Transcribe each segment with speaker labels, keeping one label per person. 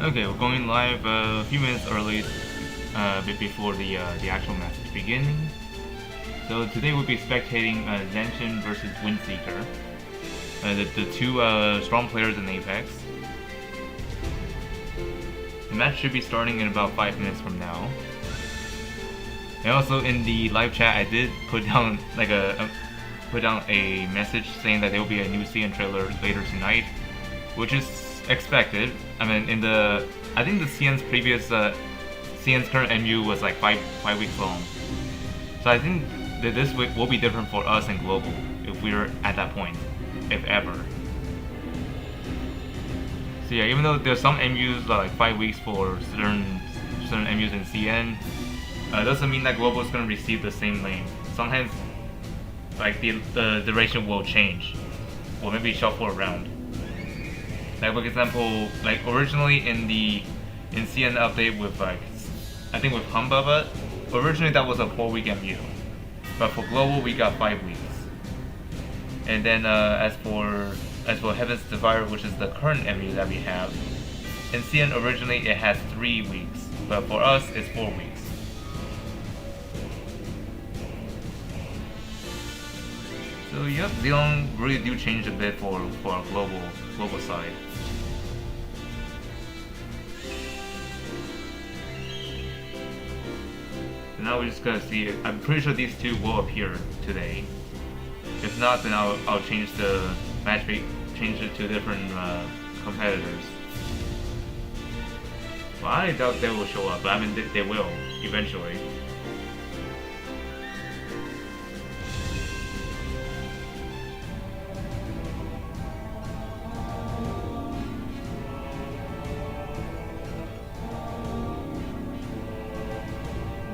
Speaker 1: Okay, we're going live a few minutes early, before the actual match is beginning. So today we'll be spectating Zanshin vs WindSeeker, the two strong players in Apex. The match should be starting in about 5 minutes from now. And also in the live chat, I did put down like a message saying that there will be a new CN trailer later tonight, which is expected. I mean, I think the CN's current MU was like five weeks long. So I think that this will be different for us in global if we're at that point, if ever. So yeah, even though there's some MUs like 5 weeks for certain MUs in CN, doesn't mean that global is gonna receive the same lane. Sometimes like the duration will change, or maybe shuffle around. Like for example, like originally in CN update with like, I think with Humbaba, originally that was a 4-week MU, but for global we got 5 weeks. And then as for Heaven's Divider, which is the current MU that we have, in CN originally it has 3 weeks, but for us it's 4 weeks. So yep, Xeon really do change a bit for our global side. So now we're just gonna see. I'm pretty sure these two will appear today. If not, then I'll change the match rate, change it to different competitors. Well, I doubt they will show up, but I mean they will eventually.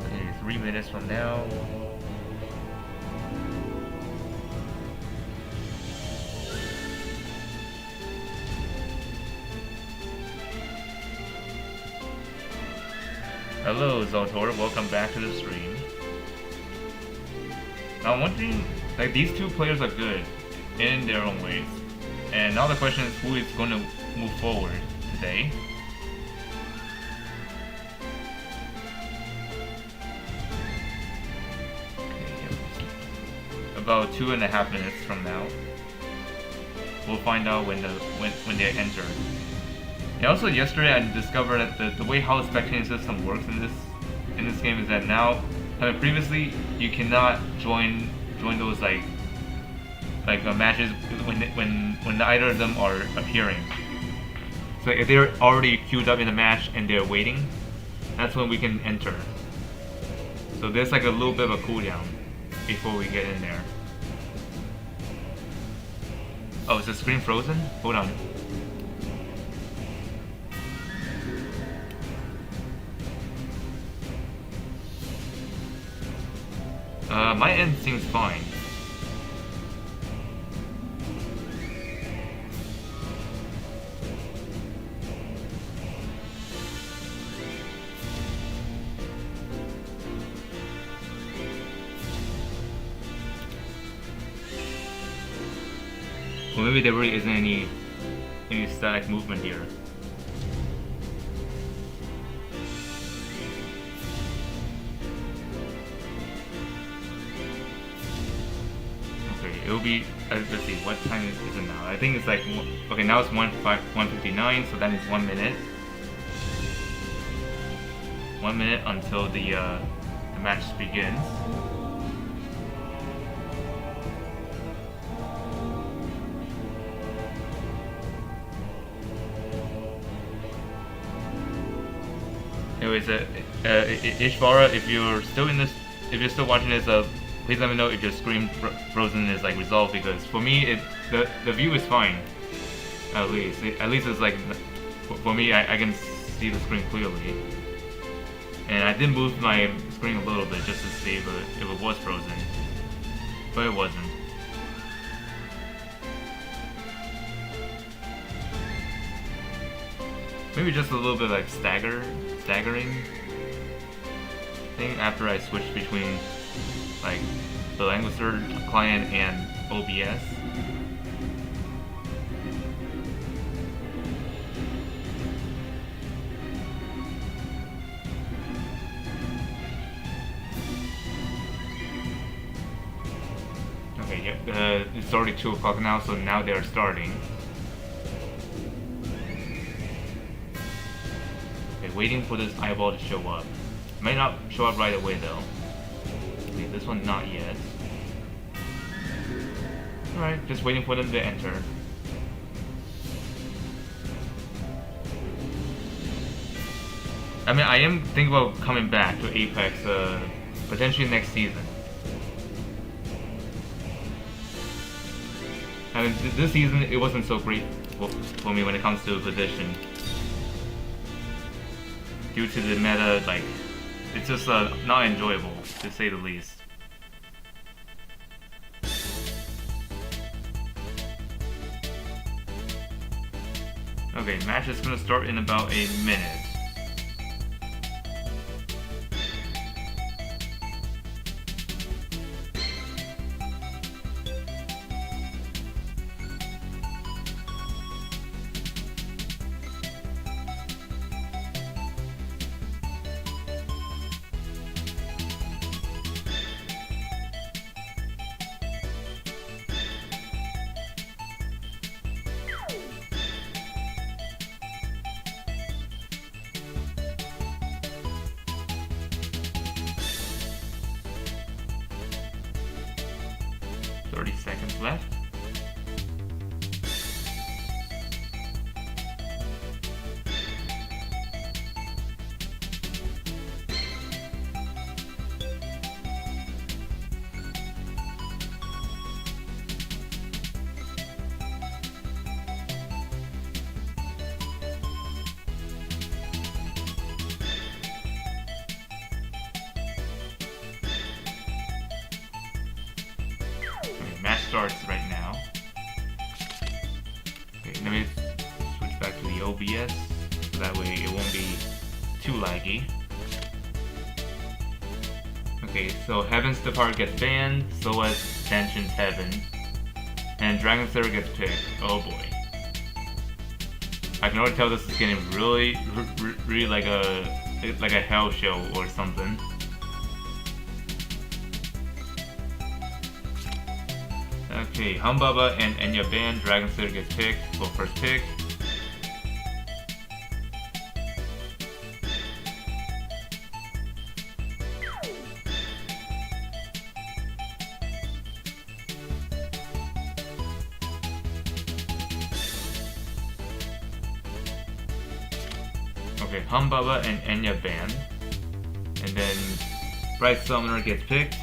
Speaker 1: Okay, 3 minutes from now. Hello Zotor, welcome back to the stream. Now I'm wondering, like these two players are good in their own ways. And now the question is who is going to move forward today. Okay, about 2.5 minutes from now, we'll find out when they enter. And also yesterday I discovered that the way how the spectating system works in this game is that now, I mean previously you cannot join those like matches when either of them are appearing. So if they're already queued up in the match and they're waiting, that's when we can enter. So there's like a little bit of a cooldown before we get in there. Oh, is the screen frozen? Hold on. My end seems fine. Well, maybe there really isn't any static movement here. It'll be, let's see, what time is it now? I think it's like, okay, now it's 1:59, so that is 1 minute. 1 minute until the match begins. Anyways, Ishvara, if you're still watching this, please let me know if your screen frozen is like resolved, because for me the view is fine. At least it's like, for me I can see the screen clearly. And I did move my screen a little bit just to see if it was frozen, but it wasn't. Maybe just a little bit like staggering thing after I switched between like the Langrisser client and OBS. it's already 2 o'clock now, so now they are starting. Okay, waiting for this eyeball to show up. Might not show up right away though. Okay, this one not yet. Alright, just waiting for them to enter. I mean, I am thinking about coming back to Apex, potentially next season. I mean, this season it wasn't so great for me when it comes to position. Due to the meta, like, it's just not enjoyable, to say the least. Okay, match is gonna start in about a minute. Seconds left. Match starts right now. Okay, let me switch back to the OBS so that way it won't be too laggy. Okay, so Heaven's Depart gets banned, so as Zanshin's Heaven, and Langrisser gets picked. Oh boy. I can already tell this is getting really like a hell show or something. Okay, Humbaba and Enya banned, Langrisser gets picked for first pick. Okay, Humbaba and Enya banned. And then Bright Summoner gets picked.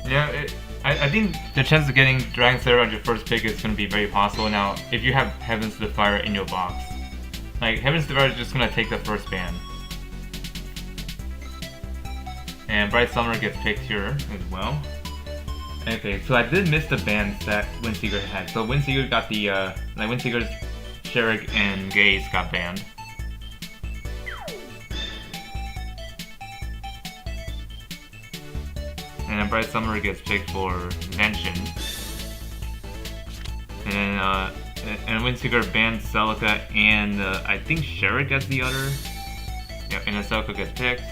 Speaker 1: Yeah, I think the chance of getting Langrisser on your first pick is going to be very possible now if you have Heaven's Defier in your box. Like, Heaven's Defier is just going to take the first ban. And Bright Summoner gets picked here as well. Okay, so I did miss the bans that WindSeeker had. So WindSeeker got the, like WindSeeker's Sherrick and Gaze got banned. And then Bright Summoner gets picked for Zanshin. And WindSeeker banned Celica and I think Sherrick gets the other. Yep, and then Celica gets picked.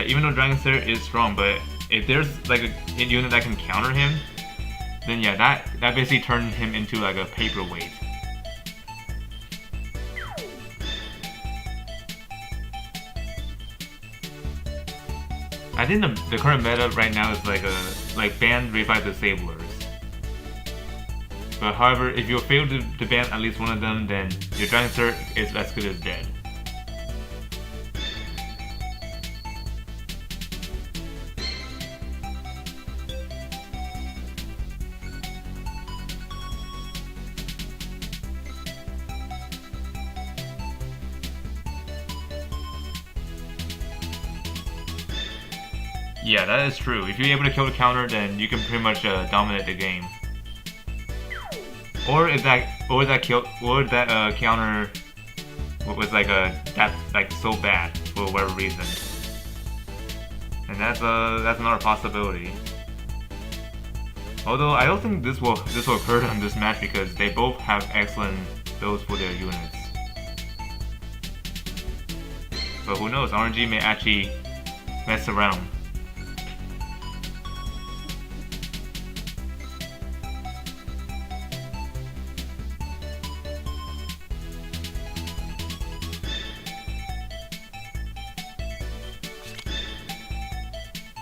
Speaker 1: Even though Langrisser is strong, but if there's like a unit that can counter him, then yeah, that basically turned him into like a paperweight. I think the current meta right now is like ban Revive Disablers. But however, if you fail to ban at least one of them, then your Langrisser is as good as dead. Yeah, that is true. If you're able to kill the counter, then you can pretty much dominate the game. Or if that counter was like so bad for whatever reason, and that's another possibility. Although I don't think this will hurt on this match because they both have excellent builds for their units. But who knows? RNG may actually mess around.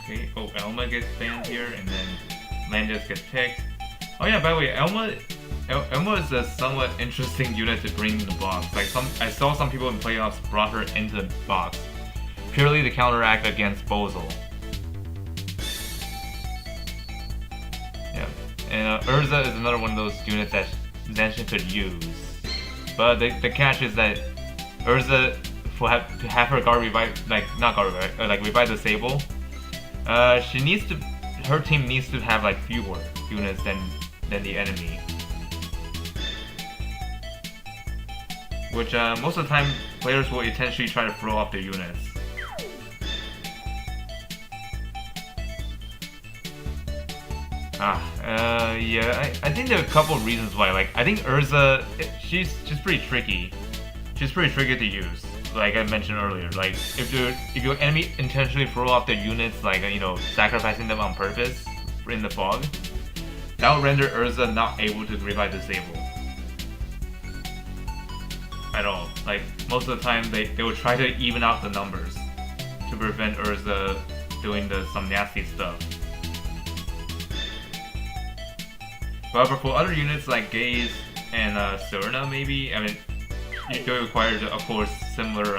Speaker 1: Okay, oh, Elma gets banned here, and then Landis gets picked. Oh yeah, by the way, Elma is a somewhat interesting unit to bring in the box. Like I saw some people in playoffs brought her into the box purely to counteract against Bozel. Yeah, and Urza is another one of those units that Zanshin could use. But the catch is that Urza, to have her guard revive, revive the Sable. Her team needs to have like fewer units than the enemy, which most of the time players will intentionally try to throw off their units. Yeah, I think there are a couple of reasons why. Like, I think Urza, she's pretty tricky. She's pretty tricky to use. Like I mentioned earlier, like if your enemy intentionally throw off their units, like sacrificing them on purpose in the fog, that will render Urza not able to revive the Sable at all. Like most of the time, they will try to even out the numbers to prevent Urza doing some nasty stuff. However, for other units like Gaze and Serena, maybe, I mean, you require, of course, similar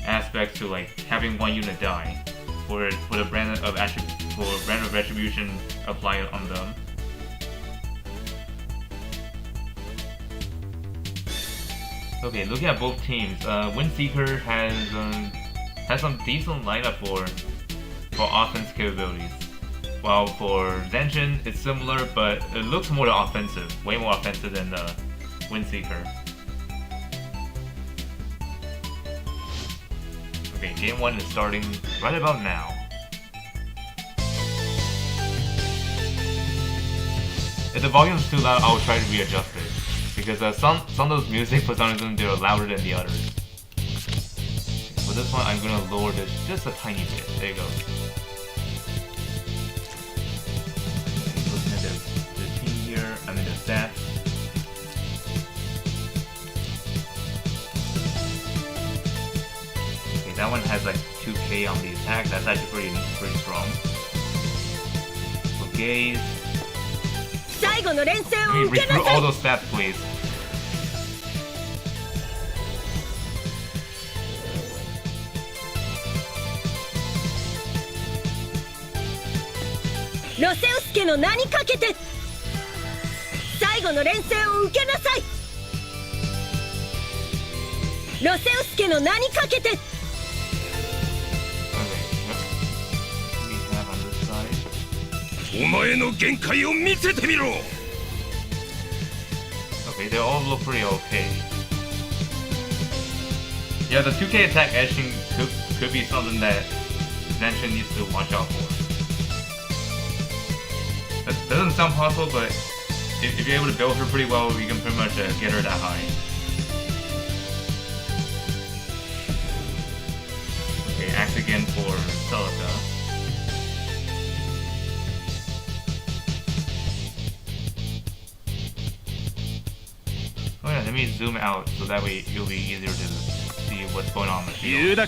Speaker 1: aspects to like having one unit die for the brand of retribution applied on them. Okay, looking at both teams, WindSeeker has some decent lineup for offense capabilities. While for Zanshin, it's similar, but it looks more offensive, way more offensive than the WindSeeker. Okay, game 1 is starting right about now. If the volume is too loud, I'll try to readjust it. Because some of those music, for some reason, they're louder than the others. For this one, I'm gonna lower this just a tiny bit. There you go. Looking at the team here, I mean the stats. Okay, that one has like 2k on the attack. That's actually pretty strong. For Gaze, let me read through all those stats, please. Okay, they all look pretty okay. Yeah, the 2k attack edging could be something that Zanshin needs to watch out for. That doesn't sound possible, but if you're able to build her pretty well, you can pretty much get her that high. Okay, axe again for Celica. Oh yeah, let me zoom out so that way it'll be easier to see what's going on in the field.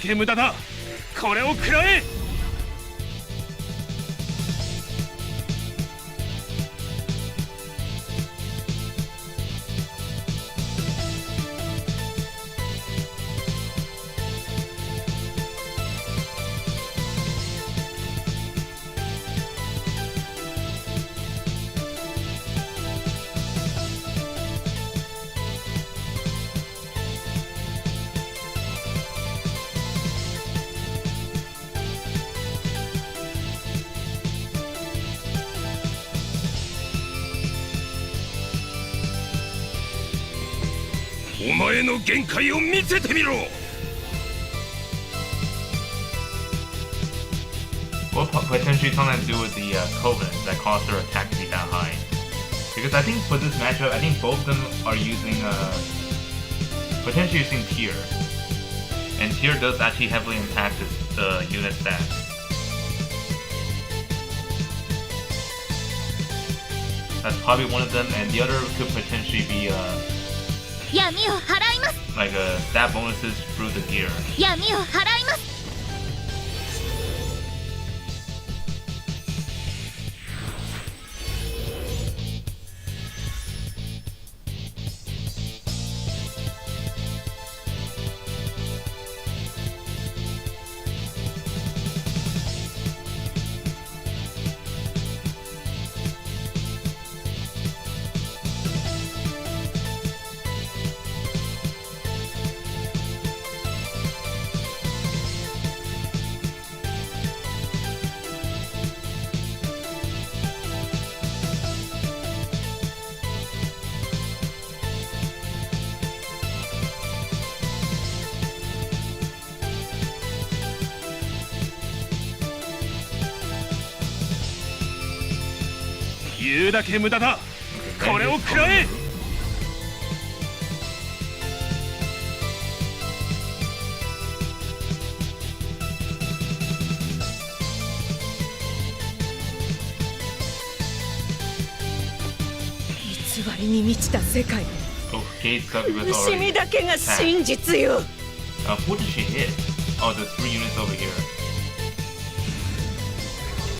Speaker 2: お前の限界を見せてみろ。
Speaker 1: What potentially something to do with the covenants that cause their attack to be that high? Because I think for this matchup, I think both of them are using potentially using tier, and tier does actually heavily impact the unit stats. That's probably one of them, and the other could potentially be like stat bonuses through the gear.
Speaker 2: 言うだけ無駄だ。これを食らえ。
Speaker 3: 偽りに満ちた世界。
Speaker 1: Oh, Gates cut with
Speaker 3: 苦しみ
Speaker 1: already.
Speaker 3: だけが真実よ。
Speaker 1: What did she hit? Oh, the 3 units over here.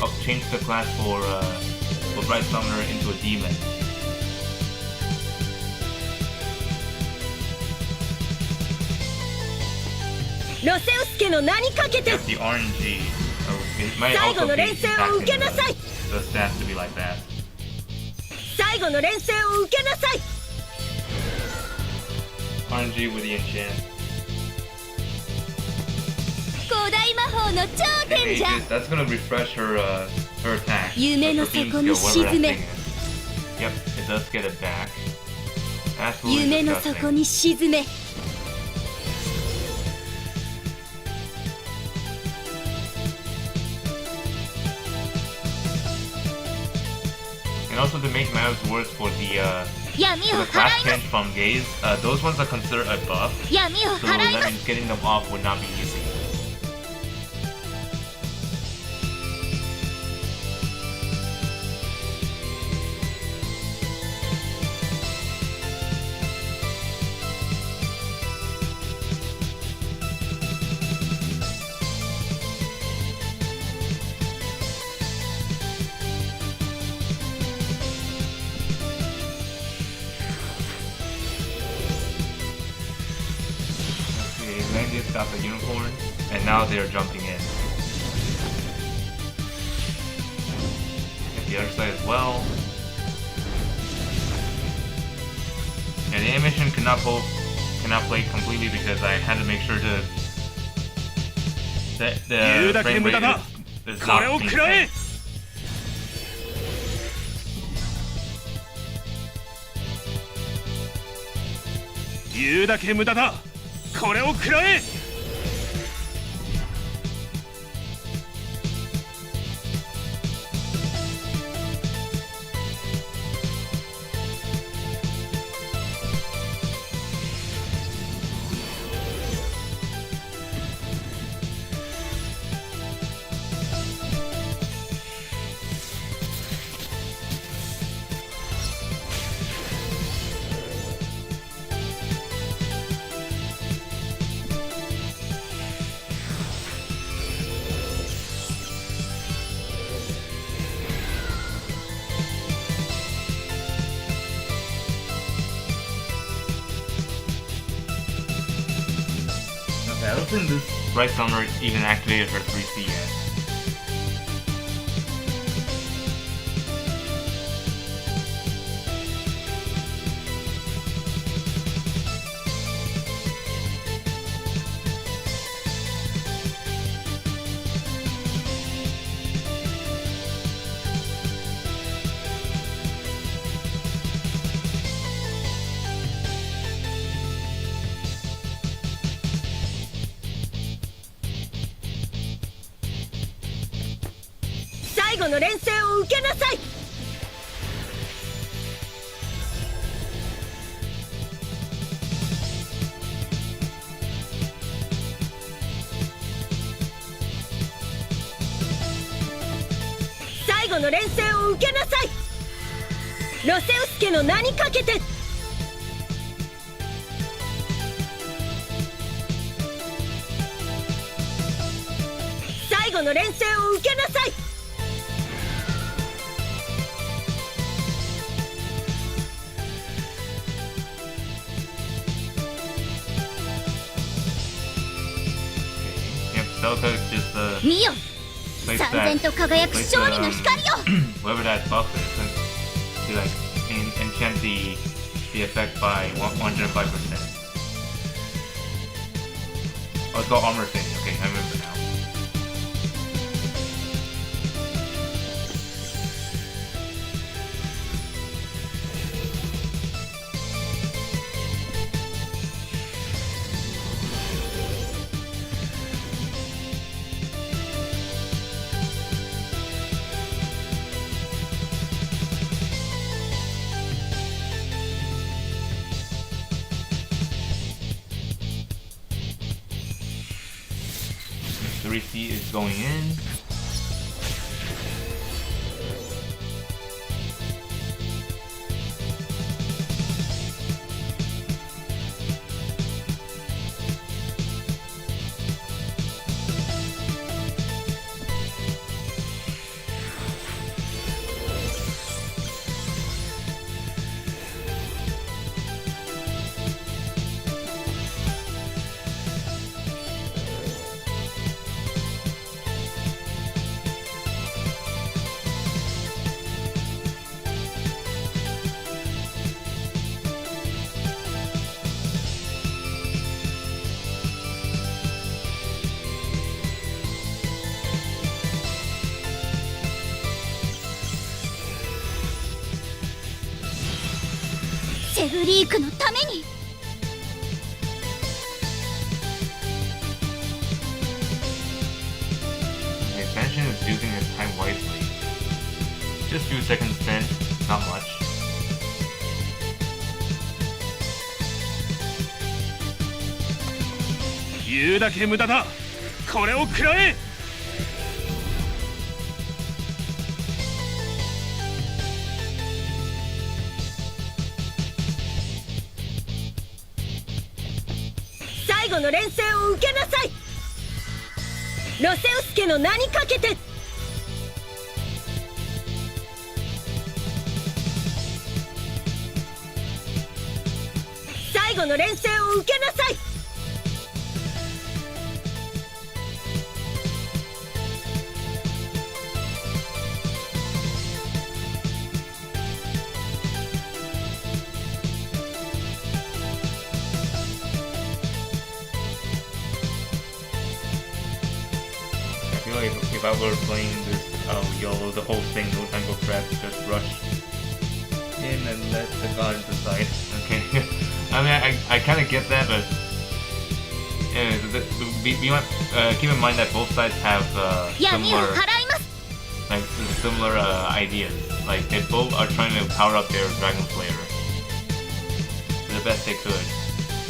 Speaker 1: Oh, change the class for Bright Summoner into a demon. Yep, the RNG. It might also be impacting the stats to be like that.
Speaker 3: 最後の連戦を受けなさい。
Speaker 1: RNG with the enchant.
Speaker 4: 古代魔法の頂
Speaker 1: And
Speaker 4: 点じゃ。
Speaker 1: Aegis, that's gonna refresh her her attack.
Speaker 4: 夢の
Speaker 1: Her beam
Speaker 4: 底に
Speaker 1: skill, whatever that
Speaker 4: 沈め。
Speaker 1: thing is. Yep, it does get it back. Absolutely
Speaker 4: 夢の
Speaker 1: disgusting.
Speaker 4: 底に沈め。
Speaker 1: And also to make matters worse for the
Speaker 4: 闇を
Speaker 1: class
Speaker 4: 払いま
Speaker 1: change from Gaze, those ones are considered a buff.
Speaker 4: す。闇を
Speaker 1: So
Speaker 4: 払い
Speaker 1: that
Speaker 4: ます。
Speaker 1: means getting them off would not be easy. Okay, Langrisser got the unicorn, and now they're jumping in. Get the other side as well. Yeah, the animation cannot play completely because I had to make sure to that
Speaker 2: 言う
Speaker 1: the
Speaker 2: だけ
Speaker 1: frame
Speaker 2: 無駄
Speaker 1: rate
Speaker 2: だ。
Speaker 1: is
Speaker 2: これ
Speaker 1: not
Speaker 2: を食らえ。
Speaker 1: synced.
Speaker 2: 言うだけ無駄だ。これを食らえ。
Speaker 1: Okay, I don't think this Bright Summoner even activated her 3C yet.
Speaker 3: 最後の連戦を受けなさい。最後の連戦を受けなさい。ロセウス家の名にかけて。最後の連戦を受けなさい。
Speaker 1: Yep, Celtic just
Speaker 4: 見よ
Speaker 1: place
Speaker 4: 三
Speaker 1: that
Speaker 4: 千と輝く
Speaker 1: place
Speaker 4: 勝利の光を
Speaker 1: whatever that buff is to like enchant the effect by 105%. Oh, it's called armor thing. Okay, I remember now. The receipt is going in.
Speaker 4: セブリークのために。
Speaker 1: Okay, Zanshin is using his time wisely. Just few seconds spent, not much.
Speaker 2: 言うだけ無駄だ。これを食らえ。
Speaker 3: 最後の連戦を受けなさい。ロセウス家の名にかけて。最後の連戦を受けなさい。
Speaker 1: I feel like if I were playing this YOLO, the whole thing, no time go prep, just rush in and let the gods decide. Okay. I mean, I kind of get that, but keep in mind that both sides have
Speaker 4: 闇を
Speaker 1: similar
Speaker 4: 払います。
Speaker 1: like similar ideas. Like they both are trying to power up their Dragon Slayer to the best they could.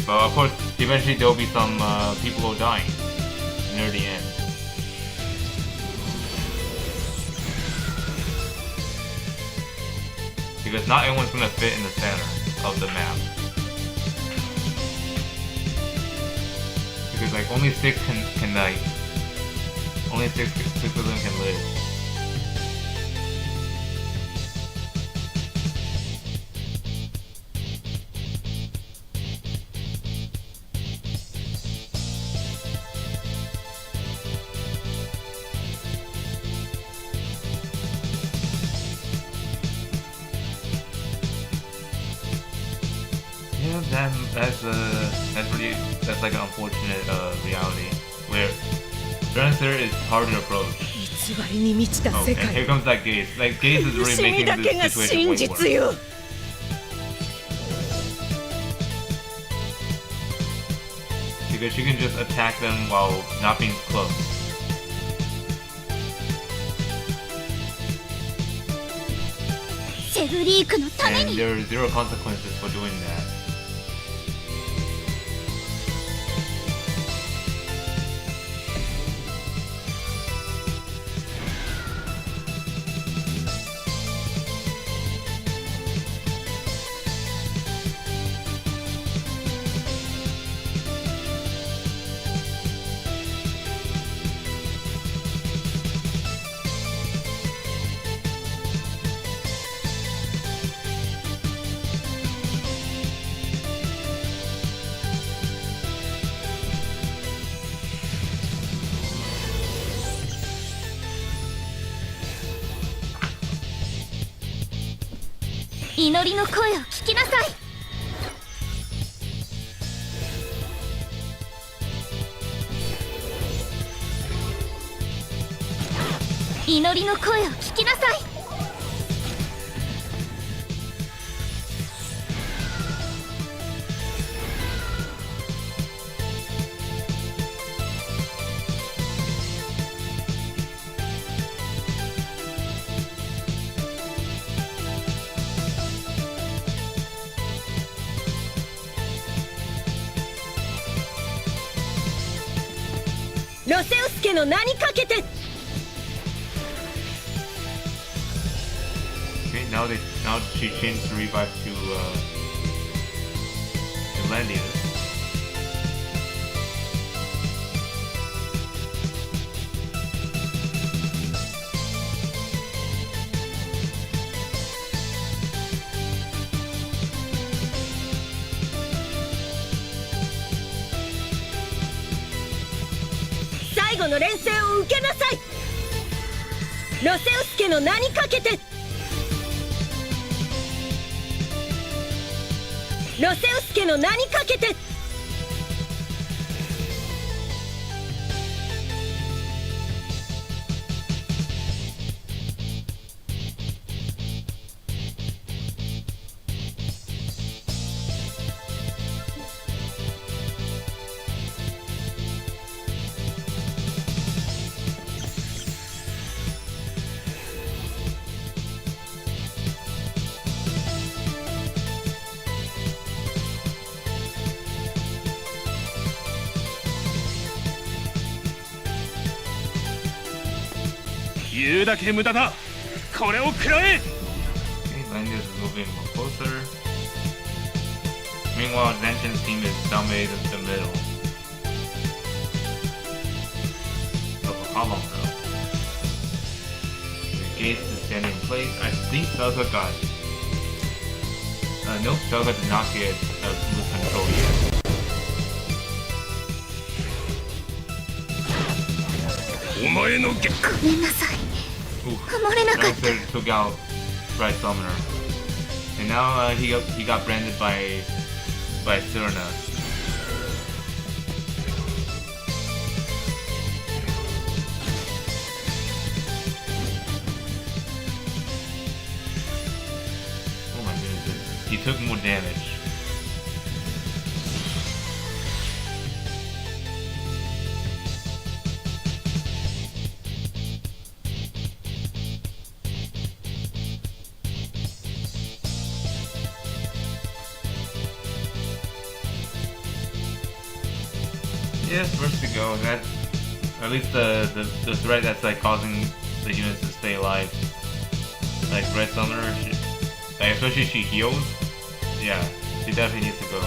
Speaker 1: But of course, eventually there will be some people dying near the end. Because not everyone's gonna fit in the center of the map. Because like only six can like only six of them can live. Yeah, that's like an unfortunate reality where Dragon Slayer is hard to approach.
Speaker 3: 偽りに満ちた
Speaker 1: Oh,
Speaker 3: 世
Speaker 1: and
Speaker 3: 界。
Speaker 1: here comes that Gaze. Like Gaze is
Speaker 3: 苦
Speaker 1: really
Speaker 3: しみ
Speaker 1: making
Speaker 3: だけ
Speaker 1: this
Speaker 3: が
Speaker 1: situation
Speaker 3: 真
Speaker 1: way
Speaker 3: 実
Speaker 1: worse.
Speaker 3: よ。
Speaker 1: Because you can just attack them while not being close.
Speaker 4: エブリークのため
Speaker 1: and
Speaker 4: に。
Speaker 1: there are zero consequences for doing that.
Speaker 4: 祈りの声を聞きなさい。祈りの声を聞きなさい。
Speaker 3: ロセウス家の名にかけて。
Speaker 1: Okay, now she changed the revive to Landius.
Speaker 3: 「最後の錬成を受けなさい。ロセウス家の名にかけて。ロセウス家の名にかけて。」
Speaker 2: 言うだけ無駄だ。これを食らえ。
Speaker 1: Okay, Landius is moving closer. Meanwhile, Zanshin's team is dominating the middle of a hollow now. The gates is standing in place. I think Selga got. Nope, Selga did not get smooth control yet.
Speaker 2: お前のゲ
Speaker 4: ごめんなさい。
Speaker 1: Oof.
Speaker 4: 守れなかった。
Speaker 1: Langrisser took out Bright Summoner. And now he got branded by Serena. Oh my goodness, he took more damage. Yes, first to go. That's at least the threat that's like causing the units to stay alive. Like Red Summoner, like especially if she heals. Yeah, she definitely needs to go.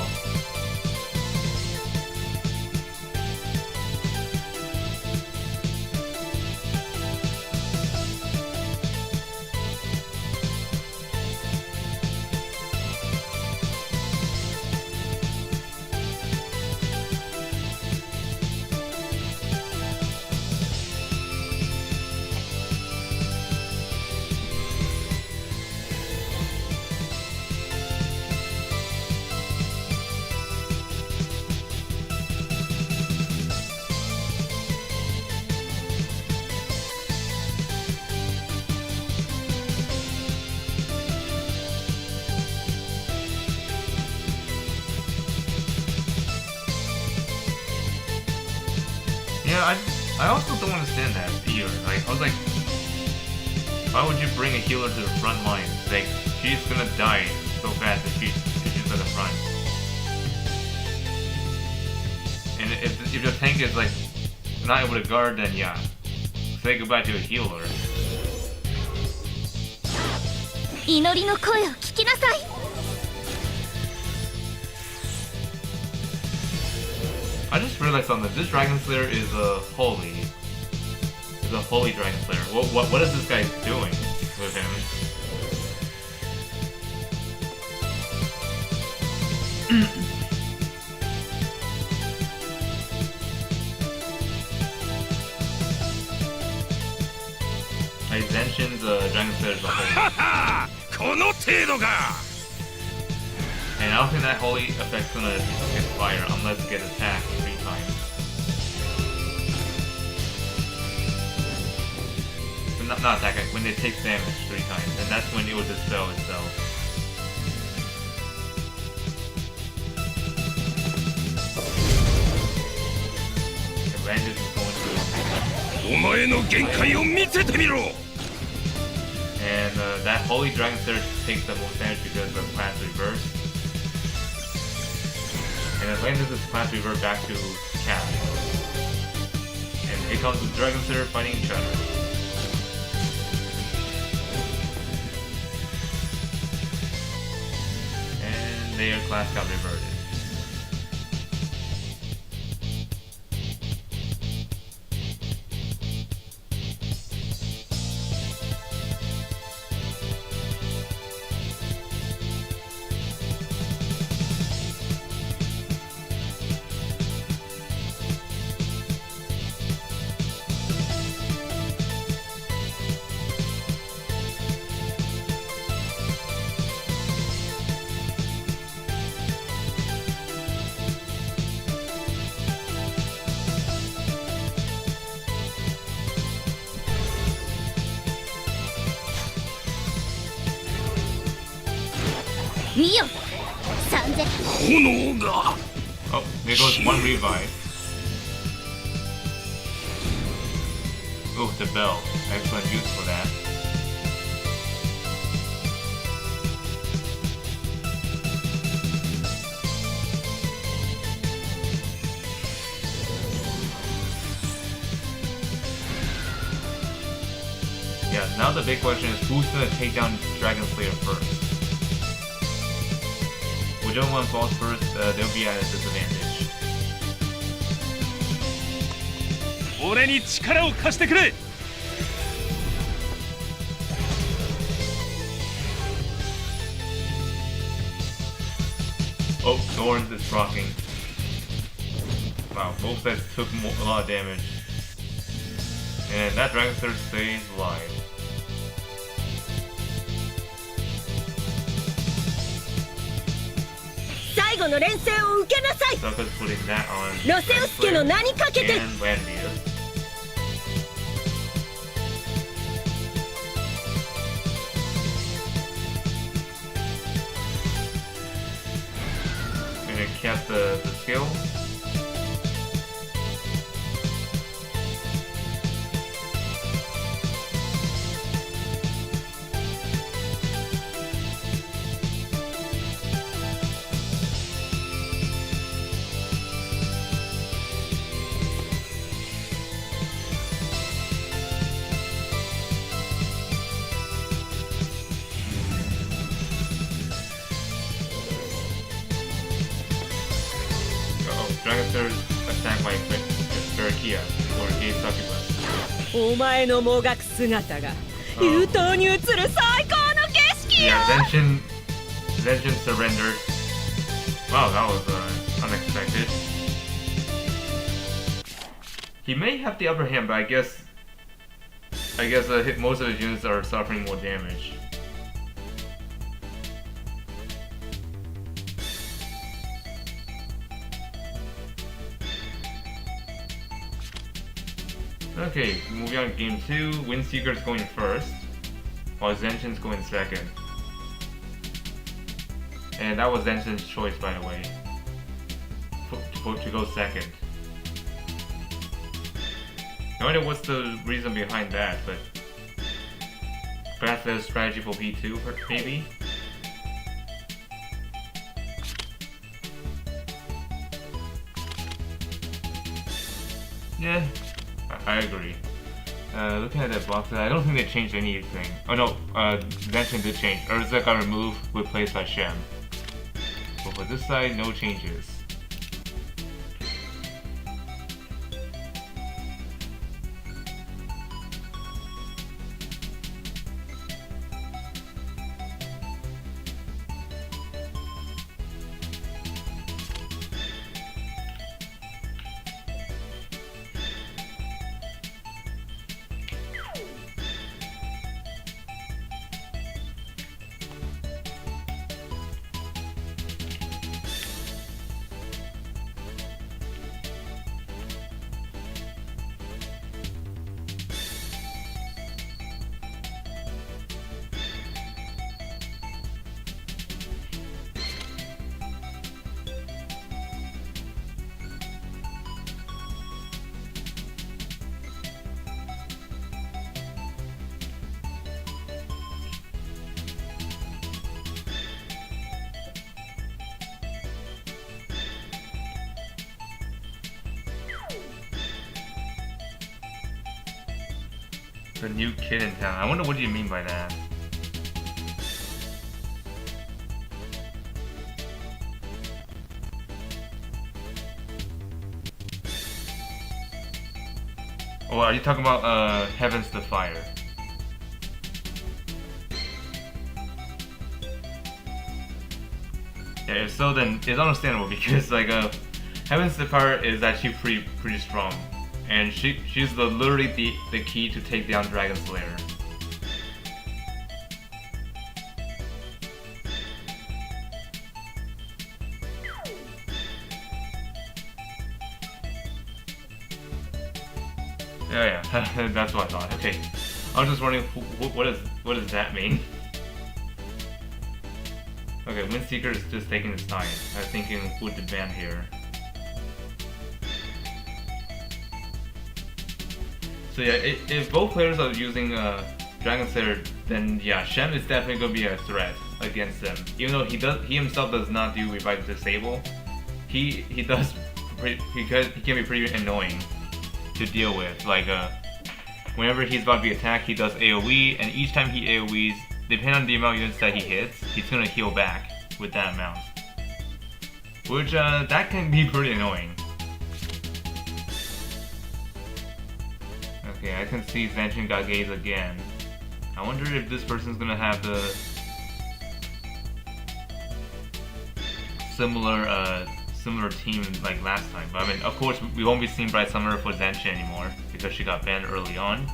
Speaker 1: Yeah, I also don't understand that either. Like, I was like, why would you bring a healer to the front line? Like, she's gonna die so fast if she's at the front. And if the tank is like not able to guard, then yeah, say goodbye to a healer.
Speaker 4: 祈りの声を聞きなさい。
Speaker 1: I just realized something. This Dragon Slayer is a holy. Is a holy Dragon Slayer. What is this guy doing with him? Like Zanshin's Dragon Slayer is a holy.
Speaker 2: この程度か。
Speaker 1: And I don't think that holy effect's gonna expire unless it gets attacked 3 times. But not attack, when it takes damage 3 times, and that's when it will dispel itself. Bandit is going through.
Speaker 2: お前の限界を見せてみろ。
Speaker 1: And that holy Dragon Slayer takes the most damage because of class reverse. And Atlantis is class revert back to Cap. And here comes the Dragon Slayer fighting each other. And their class got reverted.
Speaker 4: Oh,
Speaker 1: there goes 1 revive. Oh, the bell. Excellent use for that. Yeah, now the big question is who's gonna take down Dragon Slayer first? Whichever one falls first, they'll be at a disadvantage.
Speaker 2: 俺に力を貸してくれ。
Speaker 1: Oh, Thorns is rocking. Wow, both sets took a lot of damage. And that Dragon Slayer stays alive. Sucker's putting that on Dragon Slayer and Landius. And it kept the skill. Dragon Slayer attacked by Spirakia or Gate Succubus.
Speaker 3: お前のもがく姿が優等に映る最高の景色よ。
Speaker 1: Yeah, Zanshin surrendered. Wow, that was unexpected. He may have the upper hand, but I guess most of his units are suffering more damage. Okay, moving on to game 2. WindSeeker's going first, while Zanshin's going second. And that was Zanshin's choice, by the way, to go second. No idea what's the reason behind that, but Perhaps there's a strategy for P2, maybe? Yeah, I agree. Looking at that box, I don't think they changed anything. Oh no, Zanshin did change. Urza got removed, replaced by Shem. But for this side, no changes. The new kid in town. I wonder what do you mean by that? Oh, are you talking about Heavens to Fire? Yeah, if so, then it's understandable because like Heavens to Fire is actually pretty strong. And she's literally the key to take down Dragon Slayer. Yeah, that's what I thought. Okay, I was just wondering what does that mean? Okay, WindSeeker is just taking his time. I was thinking who to ban here. So yeah, if both players are using Dragon Slayer, then yeah, Shem is definitely gonna be a threat against them. Even though he himself does not do Revive Disable, he can be pretty annoying to deal with. Like whenever he's about to be attacked, he does AoE, and each time he AoEs, depending on the amount of units that he hits, he's gonna heal back with that amount. Which that can be pretty annoying. Okay, I can see Zanshin got gaze again. I wonder if this person's gonna have the similar team like last time. But I mean, of course, we won't be seeing Bright Summer for Zanshin anymore because she got banned early on.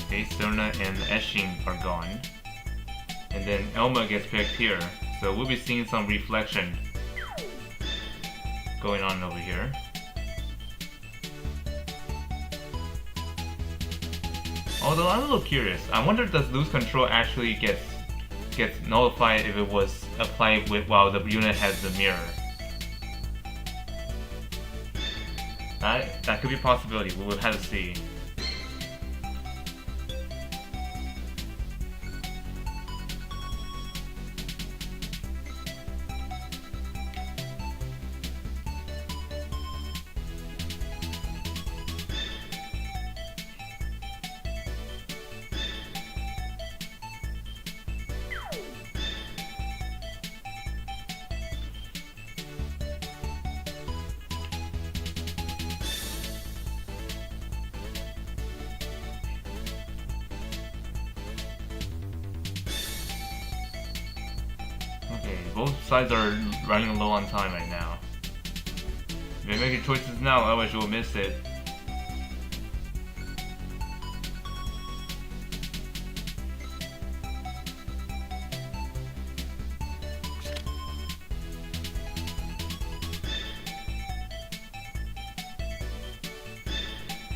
Speaker 1: Okay, Serna and Eshin are gone. And then Elma gets picked here. So we'll be seeing some reflection going on over here. Although I'm a little curious, I wonder does lose control actually gets nullified if it was applied while the unit has the mirror. That could be a possibility. We will have to see. Okay, both sides are running low on time right now. If you make your choices now, otherwise you'll miss it.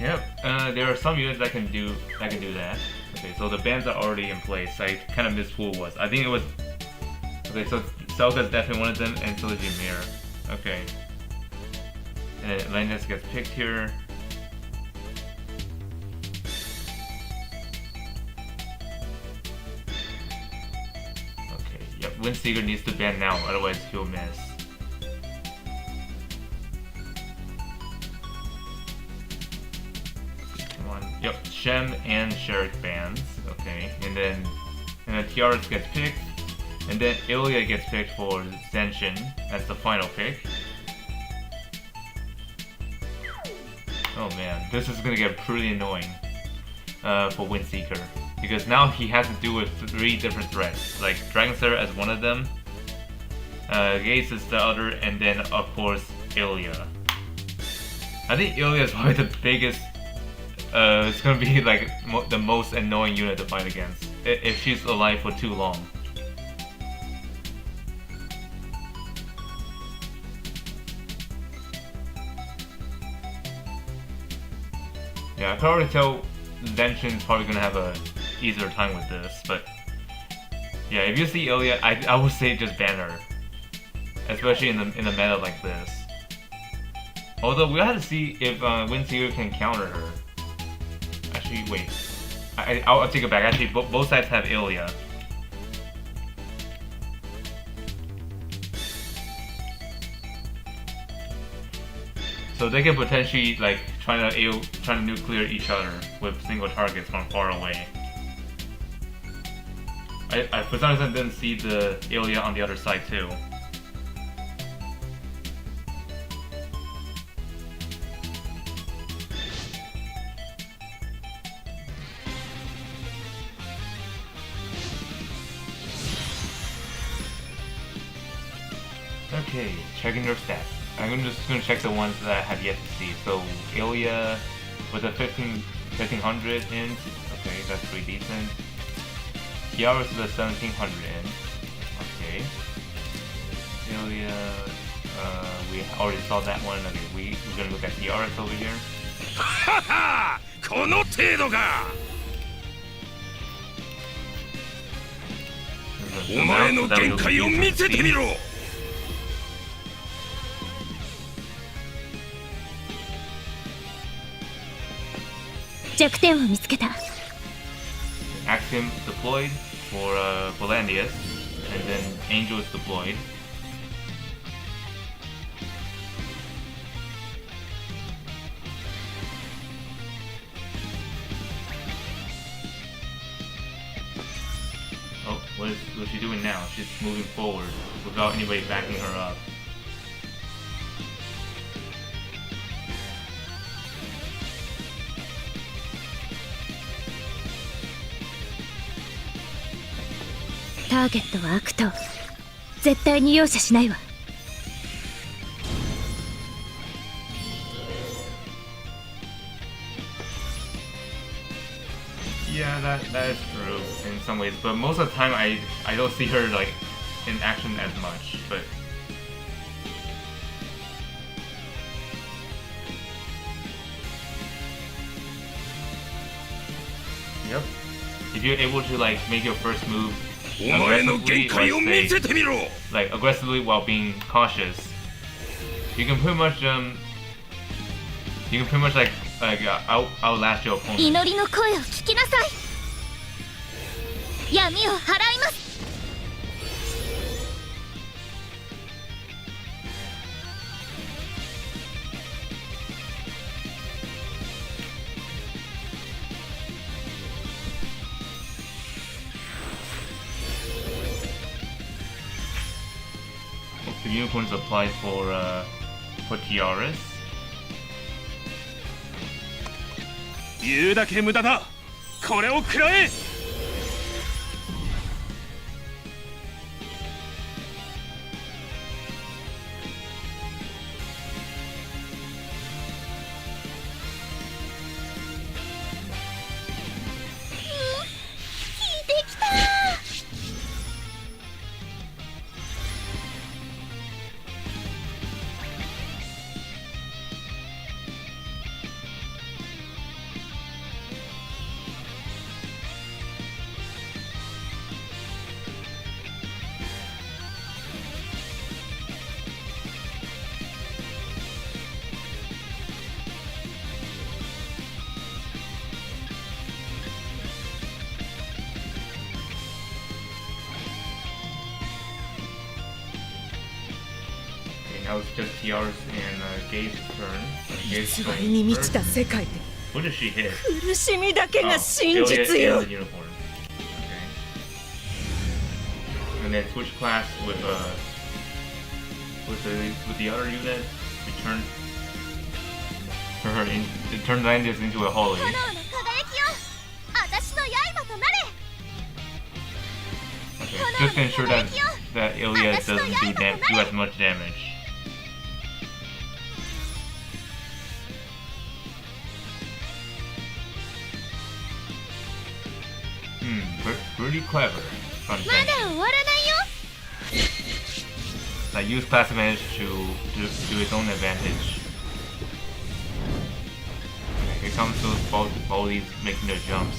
Speaker 1: Yep, there are some units that can do that. Okay, so the bans are already in place. I kind of missed who it was. I think it was. Okay, so Selka's definitely one of them, and so is Ymir. Okay. Langrisser gets picked here. Okay, yep, WindSeeker needs to ban now, otherwise he'll miss. Come on, yep, Shem and Sherrick bans. Okay, and then Tiaras gets picked, and then Ilya gets picked for Zanshin. That's the final pick. Oh man, this is gonna get pretty annoying for WindSeeker, because now he has to deal with 3 different threats, like Langrisser as one of them, Gaze is the other, and then of course Ilya. I think Ilya is probably the biggest. It's gonna be like the most annoying unit to fight against if she's alive for too long. Yeah, I can already tell Zanshin's probably gonna have a easier time with this, but yeah, if you see Ilya, I would say just ban her, especially in the meta like this. Although we have to see if WindSeeker can counter her. Actually, wait, I'll take it back. Actually, both sides have Ilya. So they can potentially like trying to nuclear each other with single targets from far away. I for some reason didn't see the Ilya on the other side too. Okay, checking their stats. I'm just gonna check the ones that I have yet to see. So Ilya with a 1500 int. Okay, that's pretty decent. Tiaras with a 1700 int. Okay. Ilya, we already saw that one. Okay, we're gonna look at Tiaras over here.
Speaker 2: ははこの程度かお前の限界を見せてみろ
Speaker 4: 弱点を見つけた
Speaker 1: Axiom deployed for Volandius, and then Angel is deployed. Oh, what's she doing now? She's moving forward without anybody backing her up.
Speaker 4: ターゲットは悪党絶対に容赦しないわ
Speaker 1: Yeah, that is true in some ways, but most of the time I don't see her like in action as much. But yep, if you're able to like make your first move aggressively while being cautious, you can pretty much like outlast your opponent.
Speaker 4: 祈りの声を聞きなさい闇を払います
Speaker 1: The unicorns apply for Tiaras.
Speaker 2: 言うだけ無駄だこれを食らえ
Speaker 1: Now it's just TR's and Gabe's turn.
Speaker 3: 偽
Speaker 1: Gabe's
Speaker 3: りに
Speaker 1: going
Speaker 3: 満ちた
Speaker 1: first.
Speaker 3: 世界で
Speaker 1: What does she hit?
Speaker 3: 苦しみだけ
Speaker 1: Oh,
Speaker 3: が真
Speaker 1: Ilya
Speaker 3: 実よ
Speaker 1: and the unicorn. Okay. And then switch class with the other unit. Return her in. Turn Landis into a holy.
Speaker 5: 炎の輝きよ私の刃となれ
Speaker 1: Okay. Just to ensure that Ilya doesn't do as much damage. Pretty clever from
Speaker 5: まだ
Speaker 1: Zanshin.
Speaker 5: 終わらないよ
Speaker 1: Like use class advantage to its own advantage. Okay, here comes those bullies making their jumps.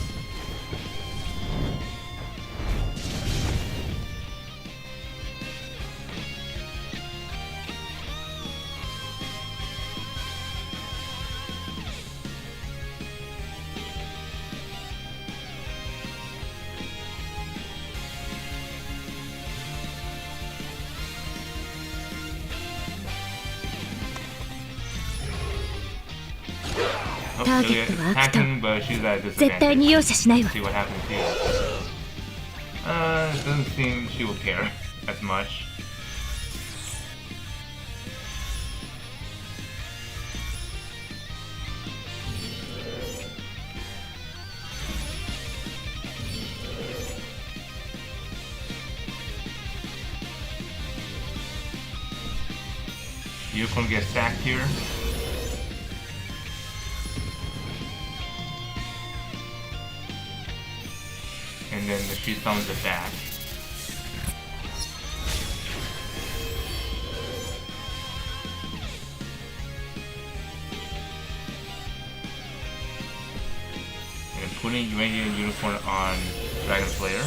Speaker 1: Oh, Ilya is attacking, but she's at a
Speaker 4: 絶対に
Speaker 1: disadvantage.
Speaker 4: 容赦しないわ
Speaker 1: See what happens here. It doesn't seem she will care as much. Unicorn gets sacked here. And then she summons it back. And putting Uranium Unicorn on Dragon Slayer.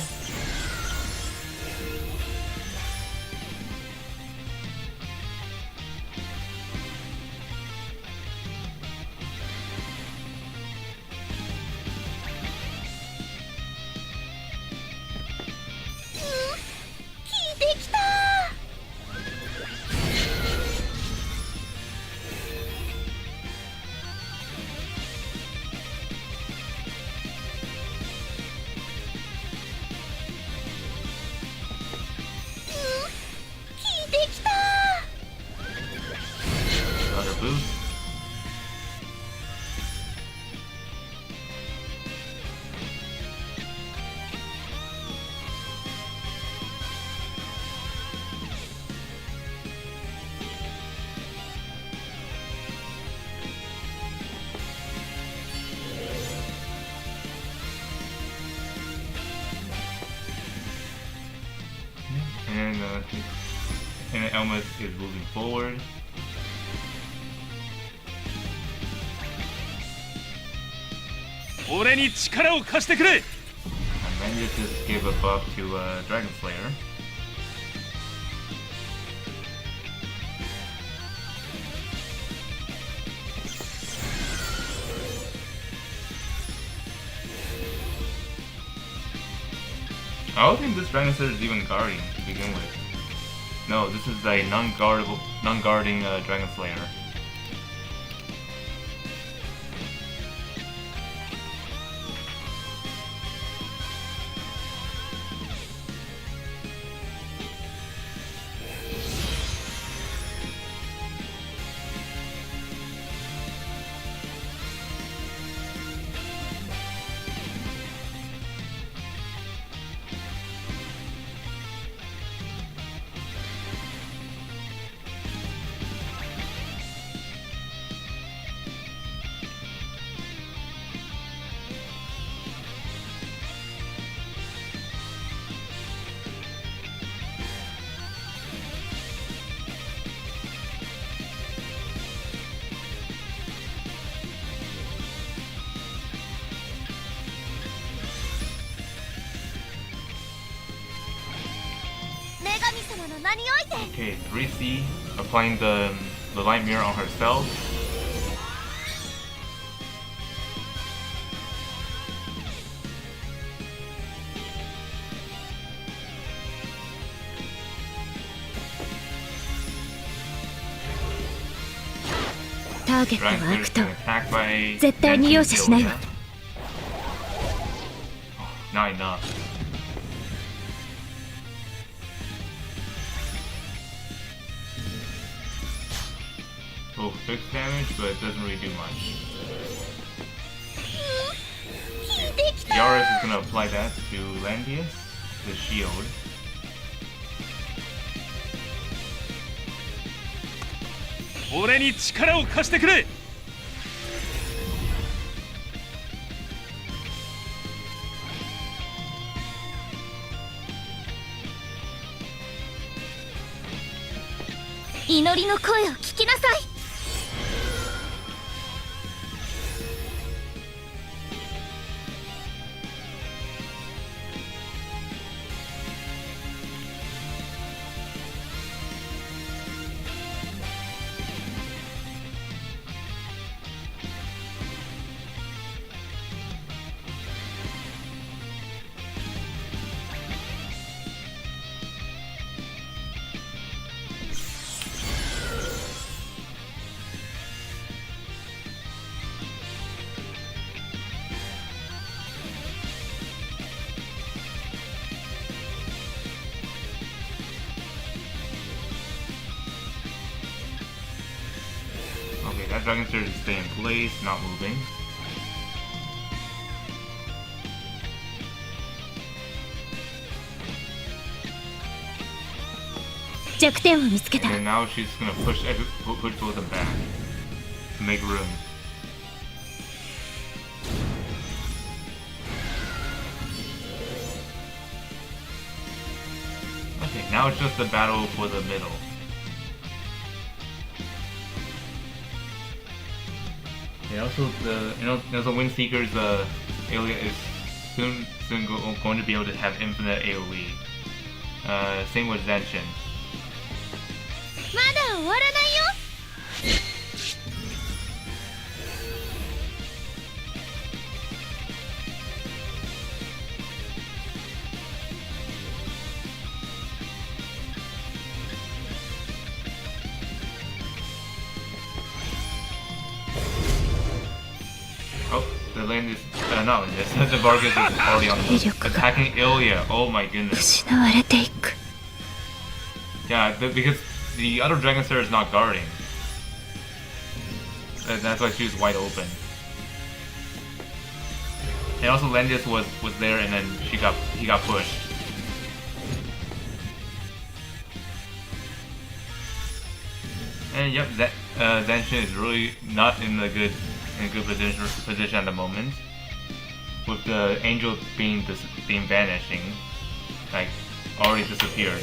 Speaker 1: Another boost. And then Elma is moving forward.
Speaker 2: Ore ni chikara o kashite kure.
Speaker 1: And then you just give a buff to Dragon Slayer. I don't think this Dragon Slayer is even guarding to begin with. No, this is a non-guarding Dragon Slayer. Okay, 3C, applying the light mirror on herself.
Speaker 4: ターゲットは
Speaker 1: Dragon's
Speaker 4: 悪党
Speaker 1: been attacked by
Speaker 4: 絶対に容赦しないわ。
Speaker 1: Not enough. Oh, fixed damage, but it doesn't really do much.
Speaker 5: 引いてきた
Speaker 1: Yaris is gonna apply that to Landius, the shield.
Speaker 2: 俺に力を貸してくれ。
Speaker 5: 祈りの声を聞きなさい。
Speaker 1: Okay, that Dragon Surge is staying in place, not moving.
Speaker 4: -弱点を見つけた。
Speaker 1: And then now she's gonna push both of them back to make room. Okay, now it's just the battle for the middle. Yeah, also also WindSeeker's alien is soon going to be able to have infinite AoE. Same with Zanshin.
Speaker 5: まだ終わらないよ。
Speaker 1: Oh, the land is no, the Vargas is already on the attacking Ilya. Oh my goodness.
Speaker 4: 失われていく。
Speaker 1: Yeah, because the other Dragonslayer is not guarding. That's why she was wide open. And also Landius was there, and then he got pushed. And yep, Zanshin is really not in a good position at the moment. With the angel being vanishing, like already disappeared.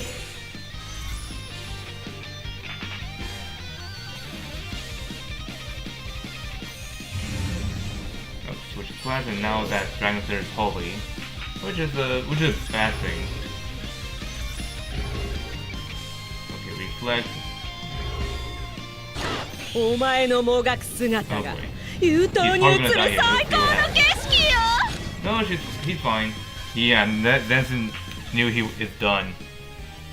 Speaker 1: Switch class, and now that Dragonslayer is holy, which is a bad thing. Okay, reflect.
Speaker 3: お前のもがく姿
Speaker 1: Oh
Speaker 3: が
Speaker 1: boy.
Speaker 3: 優等に映る最高の景色よ。
Speaker 1: No, he's fine. Yeah, Zanshin knew he is done.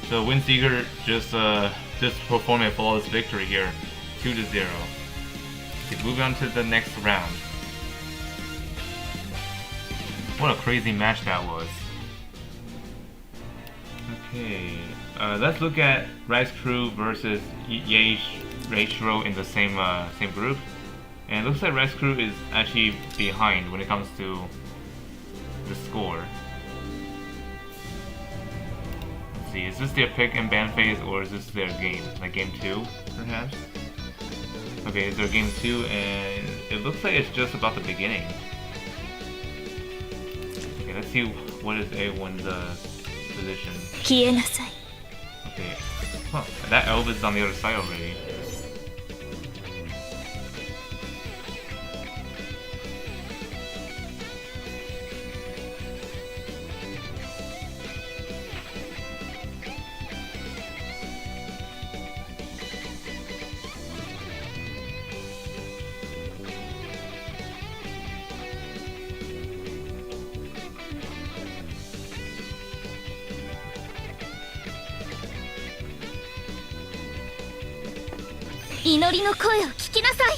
Speaker 1: So WindSeeker just performed a flawless victory here, 2-0. Okay, moving on to the next round. What a crazy match that was. Okay, let's look at Rice Crew versus Reichiro in the same group. And it looks like Rice Crew is actually behind when it comes to the score. Let's see, is this their pick and ban phase, or is this their game? Like game 2, perhaps? Okay, it's their game 2, and it looks like it's just about the beginning. Okay, let's see what is A1's position.
Speaker 4: 消えなさい。
Speaker 1: Okay. Huh, that Elvis is on the other side already.
Speaker 5: 祈りの声を聞きなさい。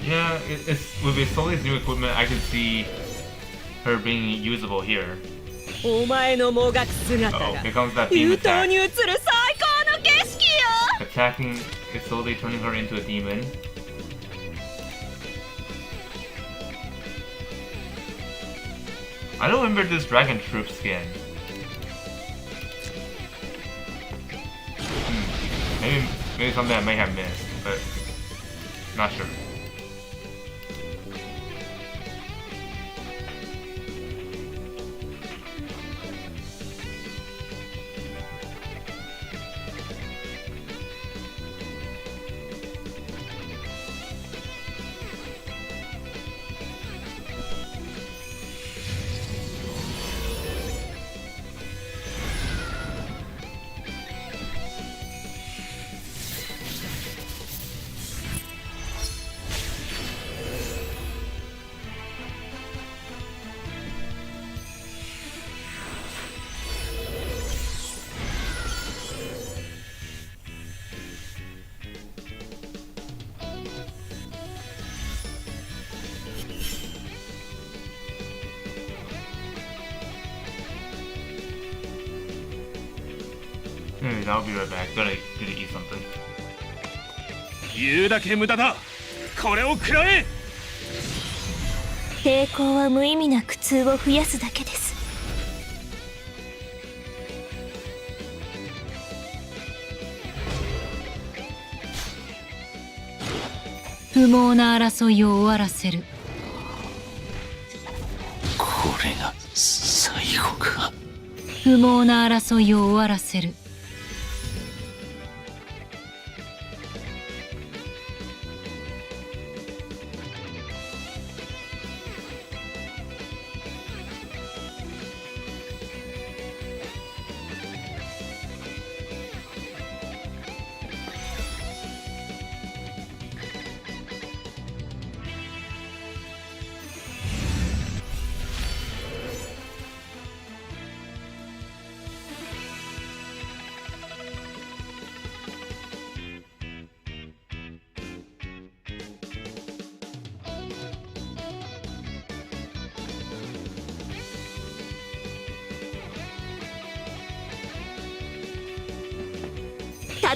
Speaker 1: Yeah, it's with Isoli's new equipment, I can see her being usable here.
Speaker 3: お前のもがく姿
Speaker 1: Oh,
Speaker 3: が
Speaker 1: here comes that beam
Speaker 3: 優等
Speaker 1: attack.
Speaker 3: に映る最高の景色よ
Speaker 1: Attacking Isoli, turning her into a demon. I don't remember this Dragon Troop skin. Maybe something I may have missed, but not sure. I'll be right back. Gotta eat something.
Speaker 2: 言うだけ無駄だ。これを食らえ。
Speaker 4: 抵抗は無意味な苦痛を増やすだけです。不毛な争いを終わらせる。
Speaker 6: これが最後か。
Speaker 4: 不毛な争いを終わらせる。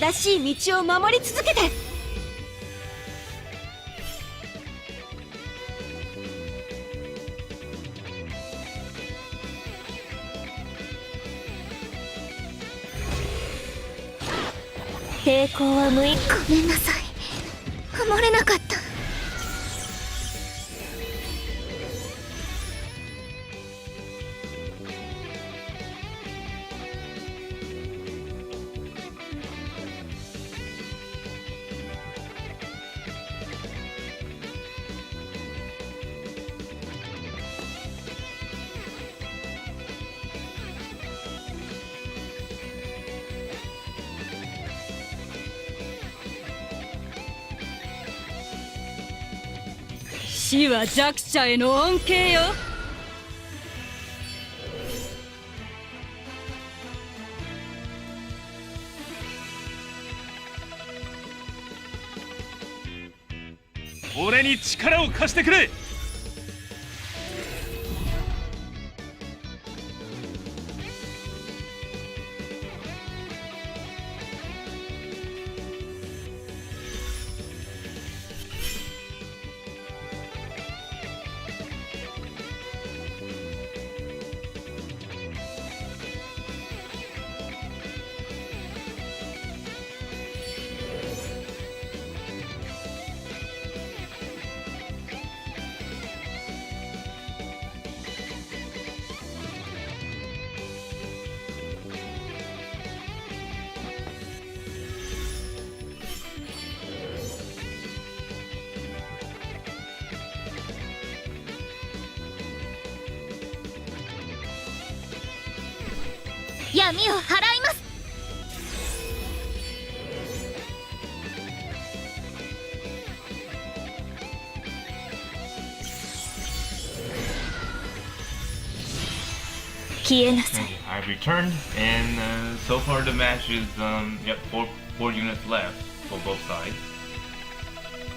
Speaker 3: 正しい道を守り続けて
Speaker 4: 抵抗は無意味。ごめんなさい。守れなかった。
Speaker 3: 死は弱者への恩恵よ
Speaker 2: 俺に力を貸してくれ。
Speaker 5: 闇を払います。
Speaker 4: 消えなさい。
Speaker 1: I've returned, and so far the match is four units left for both sides.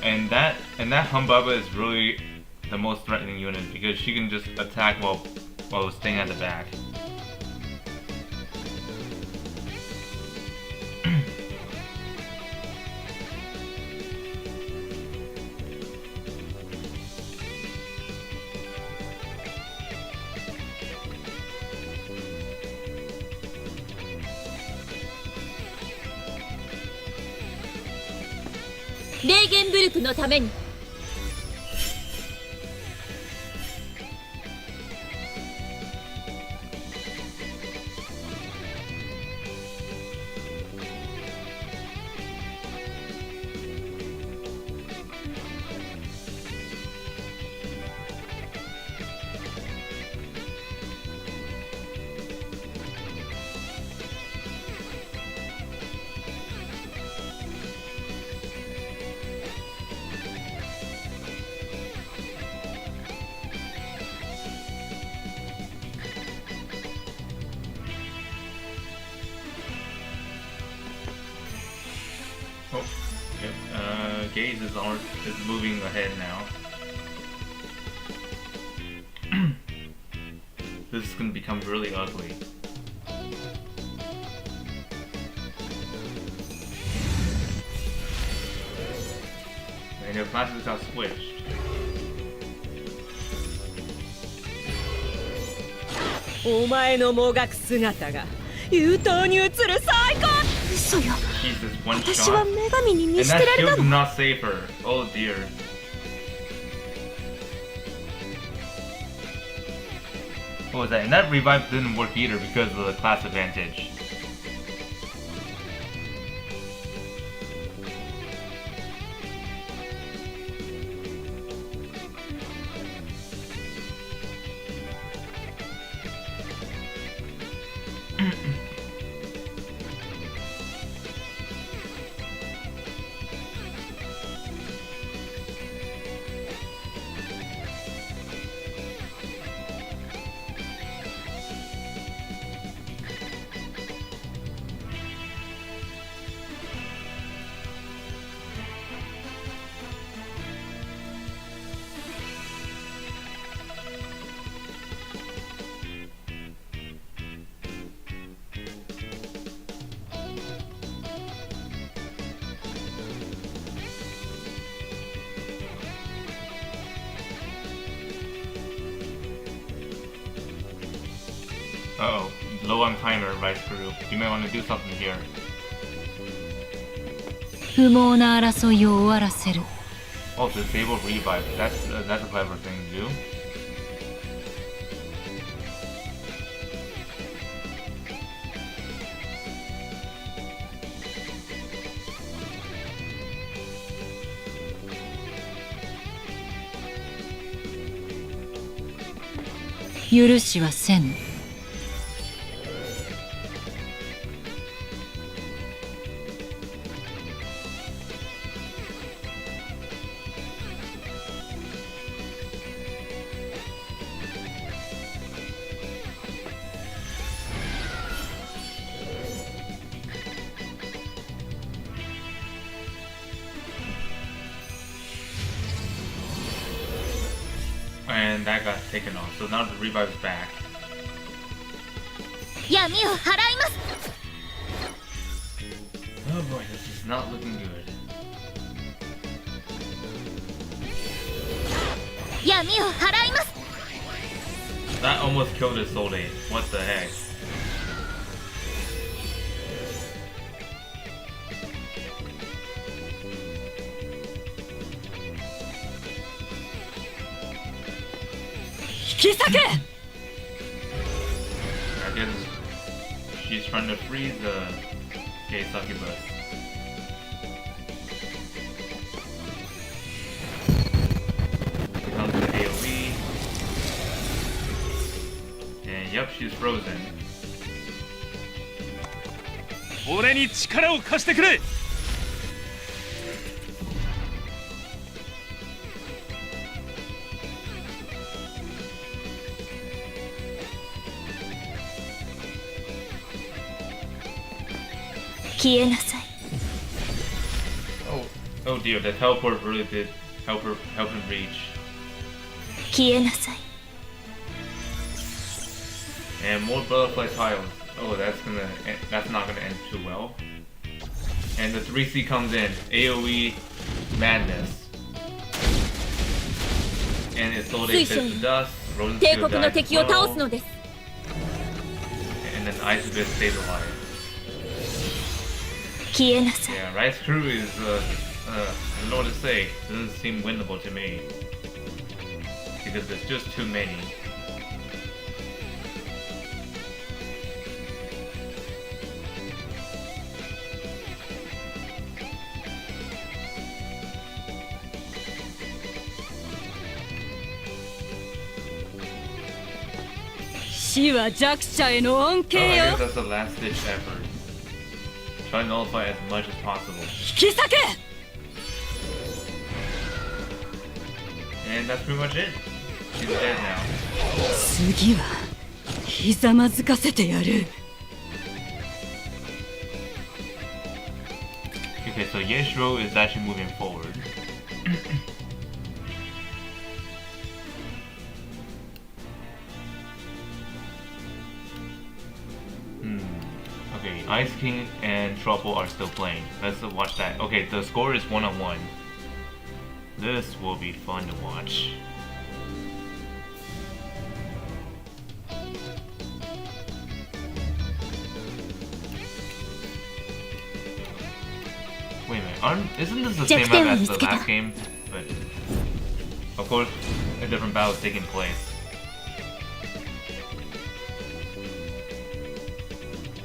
Speaker 1: And that Humbaba is really the most threatening unit because she can just attack while staying at the back.
Speaker 3: レーゲンブルクのために。
Speaker 1: Oh, yep. Gaze is moving ahead now. This is gonna become really ugly. And your classes got switched.
Speaker 3: お前のもがく姿が優等に映る最高。
Speaker 4: 嘘よ。
Speaker 1: Jesus, one
Speaker 4: 私は
Speaker 1: shot.
Speaker 4: 女神に見
Speaker 1: And
Speaker 4: 捨て
Speaker 1: that
Speaker 4: られた
Speaker 1: shield did
Speaker 4: の。
Speaker 1: not save her. Oh dear. What was that? And that revive didn't work either because of the class advantage. Uh-oh, low on timer, Vice Crew. You may want to do something here.
Speaker 4: 不毛な争いを終わらせる。
Speaker 1: Oh, disable revive. That's a clever thing to do.
Speaker 4: 「許しはせん」。
Speaker 1: And that got taken off, so now the revive's back.
Speaker 5: 闇を払います。
Speaker 1: Oh boy, this is not looking good.
Speaker 5: 闇を払います。
Speaker 1: That almost killed his Soul Day. What the heck? I guess she's trying to freeze the gay succubus. Here comes the AoE. And yep, she's frozen.
Speaker 2: 俺に力を貸してくれ。
Speaker 4: 消えなさい。
Speaker 1: Oh, Oh dear, the teleport really did help him reach.
Speaker 4: 消えなさい
Speaker 1: And more butterfly tiles. Oh, that's not gonna end too well. And the 3C comes in. AoE madness. And it's slowly bits to dust. Rolls
Speaker 3: 帝
Speaker 1: to
Speaker 3: 国の
Speaker 1: die
Speaker 3: 敵を
Speaker 1: as
Speaker 3: 倒す
Speaker 1: well.
Speaker 3: のです
Speaker 1: And then Ice Abyss stays alive.
Speaker 4: 消えなさい
Speaker 1: Yeah, Rice Crew is I don't know what to say. Doesn't seem winnable to me. Because there's just too many.
Speaker 3: 死は弱者への恩
Speaker 1: Oh,
Speaker 3: 恵
Speaker 1: I
Speaker 3: よ
Speaker 1: guess that's the last ditch effort. Try to nullify as much as possible.
Speaker 3: 引き裂け
Speaker 1: And that's pretty much it. She's dead now.
Speaker 3: 次はひざまずかせてやる
Speaker 1: Okay, so Yeshiro is actually moving forward. Okay, Ice King and Truffle are still playing. Let's watch that. Okay, the score is 1-1. This will be fun to watch. Wait a minute, isn't this the same map as the last game? But of course, a different battle is taking place.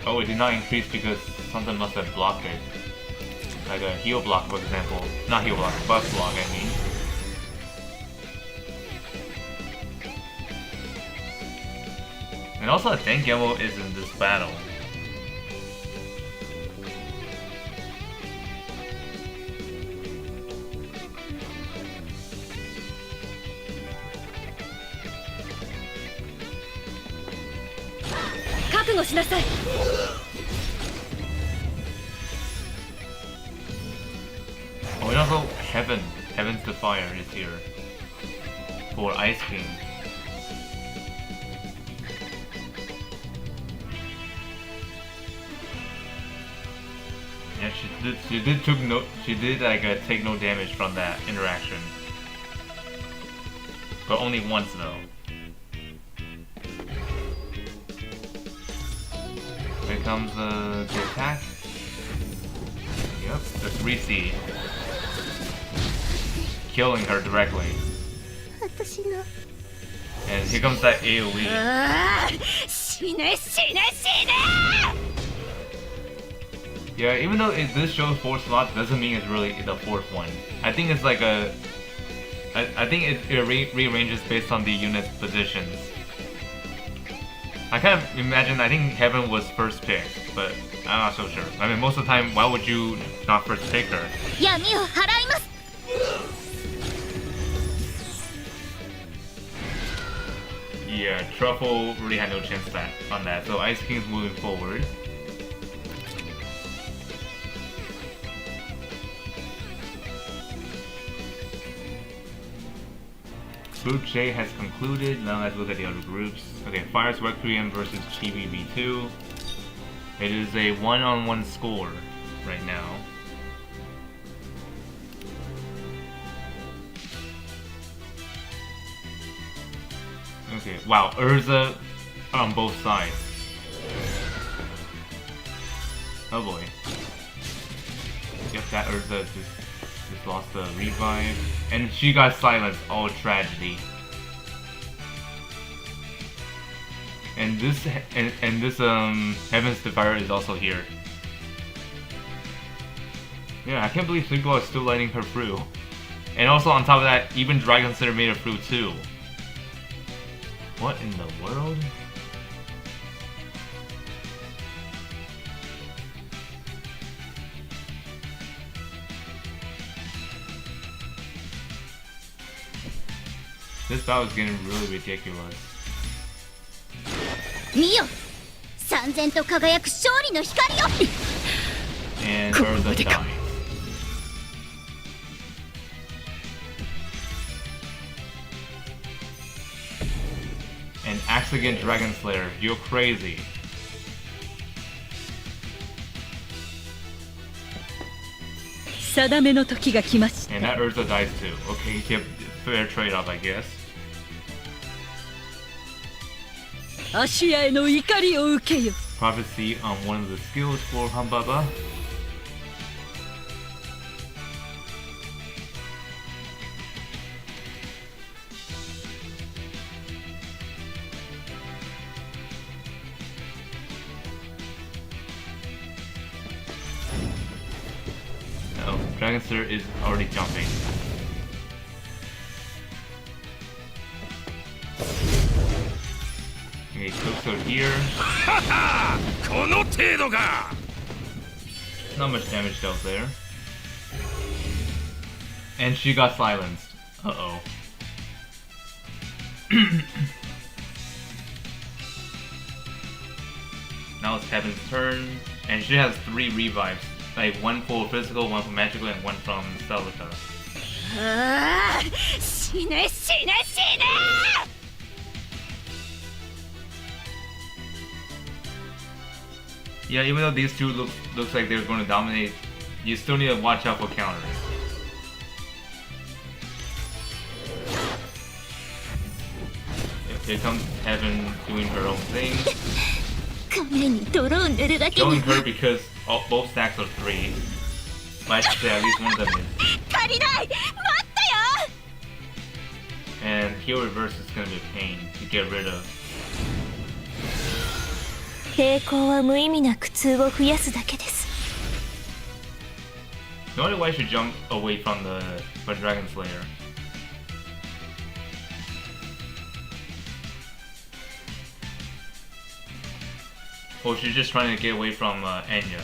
Speaker 1: Oh, it did not increase because something must have blocked it. Like a heal block, for example. Not heal block, buff block, I mean. And also, a tank ammo is in this battle. Oh, and also Heaven's Defier is here for Ice King. Yeah, she did take no damage from that interaction, but only once though. Here comes the attack. Yep, the 3C. Killing her directly.
Speaker 4: 私の
Speaker 1: And here comes that AoE.
Speaker 3: 死ね死ね死ね
Speaker 1: Yeah, even though this shows 4 slots, doesn't mean it's really the 4th one. I think it's like a... I think it rearranges based on the unit's positions. I kind of imagine, I think Heaven was first picked, but I'm not so sure. I mean, most of the time, why would you not first pick her?
Speaker 4: 闇を払います
Speaker 1: Yeah, Truffle really had no chance on that, so Ice King's moving forward. Group J has concluded. Now let's look at the other groups. Okay, Fire's Requiem versus Chibi V2. It is a one-on-one score right now. Okay, wow, Urza on both sides. Oh boy. Yep, that Urza just lost the revive. And she got silenced. Oh, tragedy. And this Heaven's Defier is also here. Yeah, I can't believe Sleepwell is still letting her through. And also on top of that, even Dragon Slayer made it through too. What in the world? This battle is getting really ridiculous.
Speaker 4: 見よ三千と輝く勝利の光よ
Speaker 1: And Urza dies. Axe again Dragon Slayer. You're crazy. And that Urza dies too. Okay, yep, fair trade-off, I guess.
Speaker 3: 芦屋への怒りを受けよ。
Speaker 1: Prophecy on one of the skills for Hanbaba. No, Dragonster is already jumping. Okay, Cookso here.
Speaker 2: この程度か
Speaker 1: Not much damage dealt there. And she got silenced. Uh-oh. Now it's Heaven's turn. And she has 3 revives. Like, 1 for physical, 1 for magical, and 1 from Celica.
Speaker 4: ああ死ね死ね死ね
Speaker 1: Yeah, even though these two looks like they're going to dominate, you still need to watch out for counters. Yep, here comes Heaven doing her own thing.
Speaker 4: 亀に泥を塗るだけ
Speaker 1: Killing
Speaker 4: に
Speaker 1: her because both stacks are 3. But I should say at least one of them is.
Speaker 4: 足りない待ってよ
Speaker 1: And heal reverse is going to be a pain to get rid of.
Speaker 4: 抵抗は無意味な苦痛を増やすだけです
Speaker 1: No wonder why I should jump away from the Dragon Slayer. Oh, she's just trying to get away from Enya.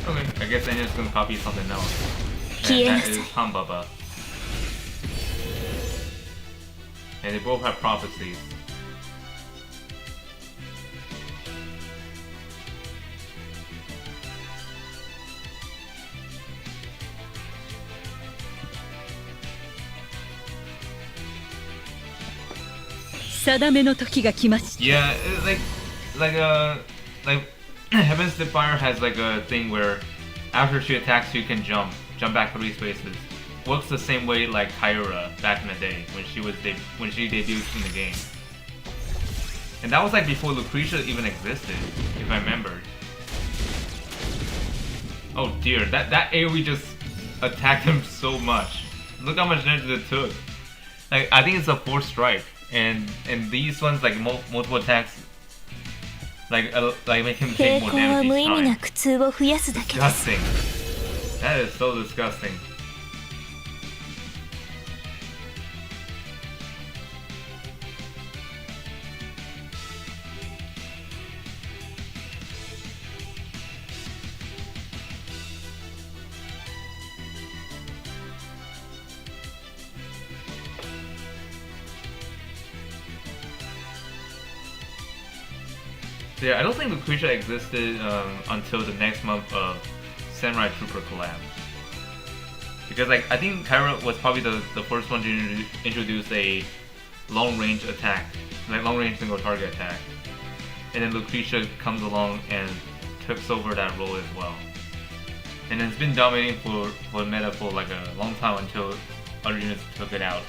Speaker 1: Okay, I guess Enya's gonna copy something else. And that is Hanbaba. And they both have prophecies. Yeah, like Heaven's Defier has like a thing where after she attacks you can jump back 3 spaces. Works the same way like Kyra back in the day when she debuted in the game. And that was like before Lucretia even existed, if I remember. Oh dear, that AoE just attacked him so much. Look how much damage it took. Like I think it's a 4th strike, and these ones like multiple attacks, like make him take more damage each time. Disgusting. That is so disgusting. So yeah, I don't think Lucretia existed until the next month of Samurai Trooper collab. Because like I think Kyra was probably the first one to introduce a long range attack, like long range single target attack. And then Lucretia comes along and takes over that role as well. And it's been dominating for meta for like a long time until other units took it out.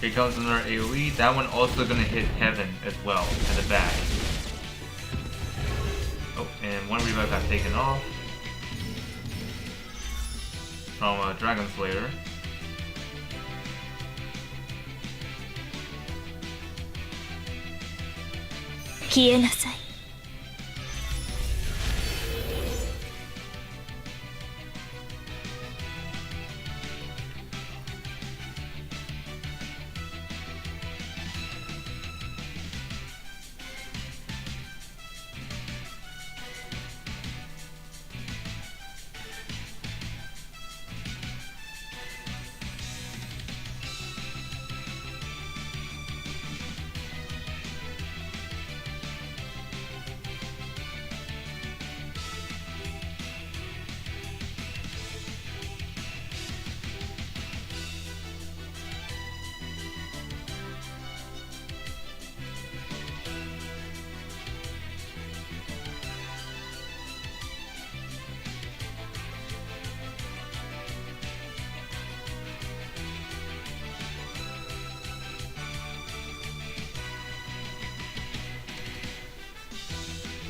Speaker 1: Here comes another AoE. That one also gonna hit Heaven as well at the back. And one revive got taken off from a Dragon Slayer.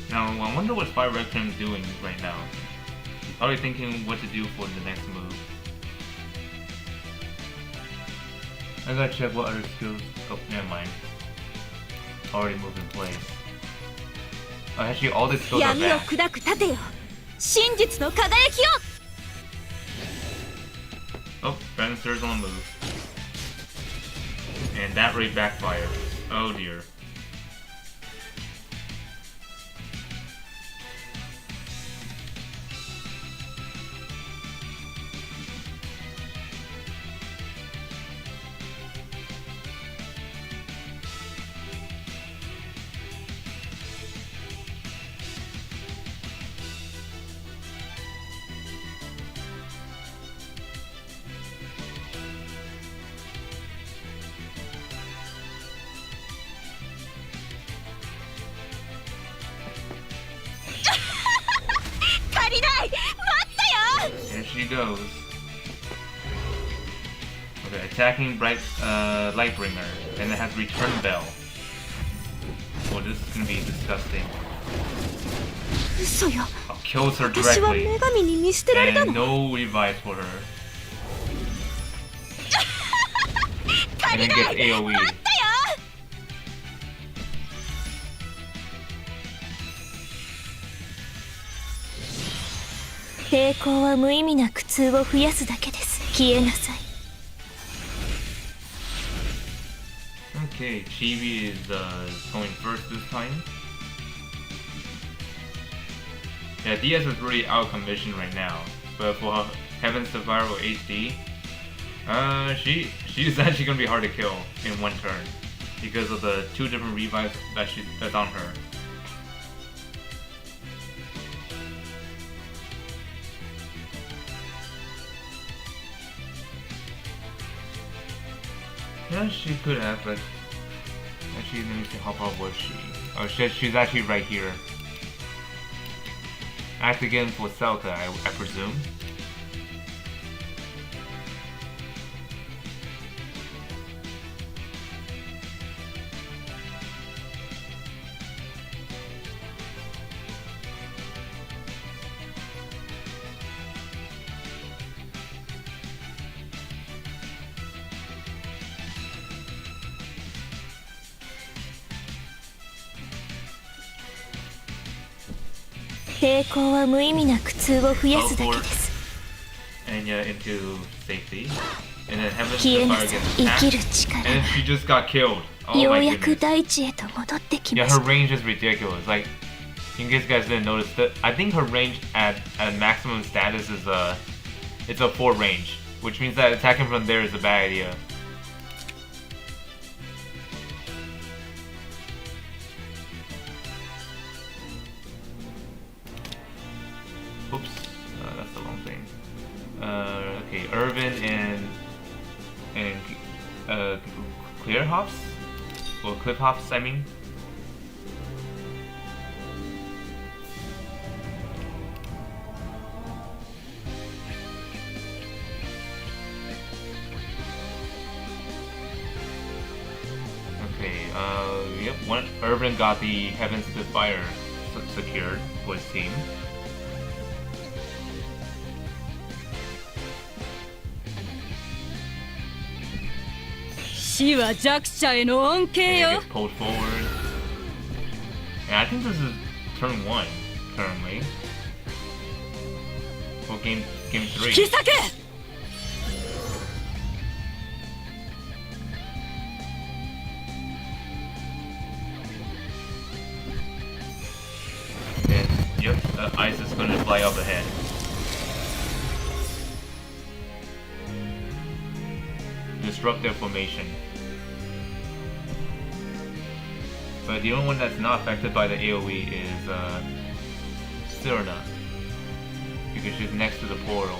Speaker 1: Now, I wonder what Spy Rectum is doing right now. He's probably thinking what to do for the next move. I gotta check what other skills. Oh, never mind. Already moved in place. Oh, actually, all the skills are
Speaker 3: 闇を
Speaker 1: back.
Speaker 3: 砕く盾よ、真実の輝きよ。
Speaker 1: Oh, Langrissers on the move. And that raid backfired. Oh dear. Here she goes. Okay, attacking Lightbringer, and it has Return Bell. Oh, this is gonna be disgusting.
Speaker 3: 嘘よ、
Speaker 1: Oh, kills her
Speaker 3: 私は
Speaker 1: directly,
Speaker 3: 女神に見捨てられた
Speaker 1: and
Speaker 3: の。
Speaker 1: no revives for her. And then gets AoE.
Speaker 4: 抵抗は無意味な苦痛を増やすだけです。消えなさい。
Speaker 1: Okay, Chibi is going first this time. Yeah, DS is really out of commission right now, but for Heaven's Sapphire HD, she's actually gonna be hard to kill in one turn because of the two different revives that's on her. Yeah, she could have, but actually, let me see how far was she. Oh, she's actually right here. Act again for Celta, I presume.
Speaker 4: And
Speaker 1: into safety. And then Heaven's Sapphire gets attacked. And she just got killed. Oh my goodness. Yeah, her range is ridiculous. Like, in case you guys didn't notice, I think her range at maximum status is it's a 4 range, which means that attacking from there is a bad idea. Oops, that's the wrong thing. Okay, Irvin and Clear Hops? Or Cliff Hops, I mean. Okay, yep, Irvin got the Heaven's Fire secured for his team.
Speaker 3: She was Jaksha no
Speaker 1: And
Speaker 3: onke
Speaker 1: he
Speaker 3: yo.
Speaker 1: gets pulled forward. And I think this is turn 1 currently. Well, game 3.
Speaker 3: Kisaku!
Speaker 1: And yep, ice is gonna fly up ahead. Disrupt their formation. But the only one that's not affected by the AoE is Serena. Because she's next to the portal.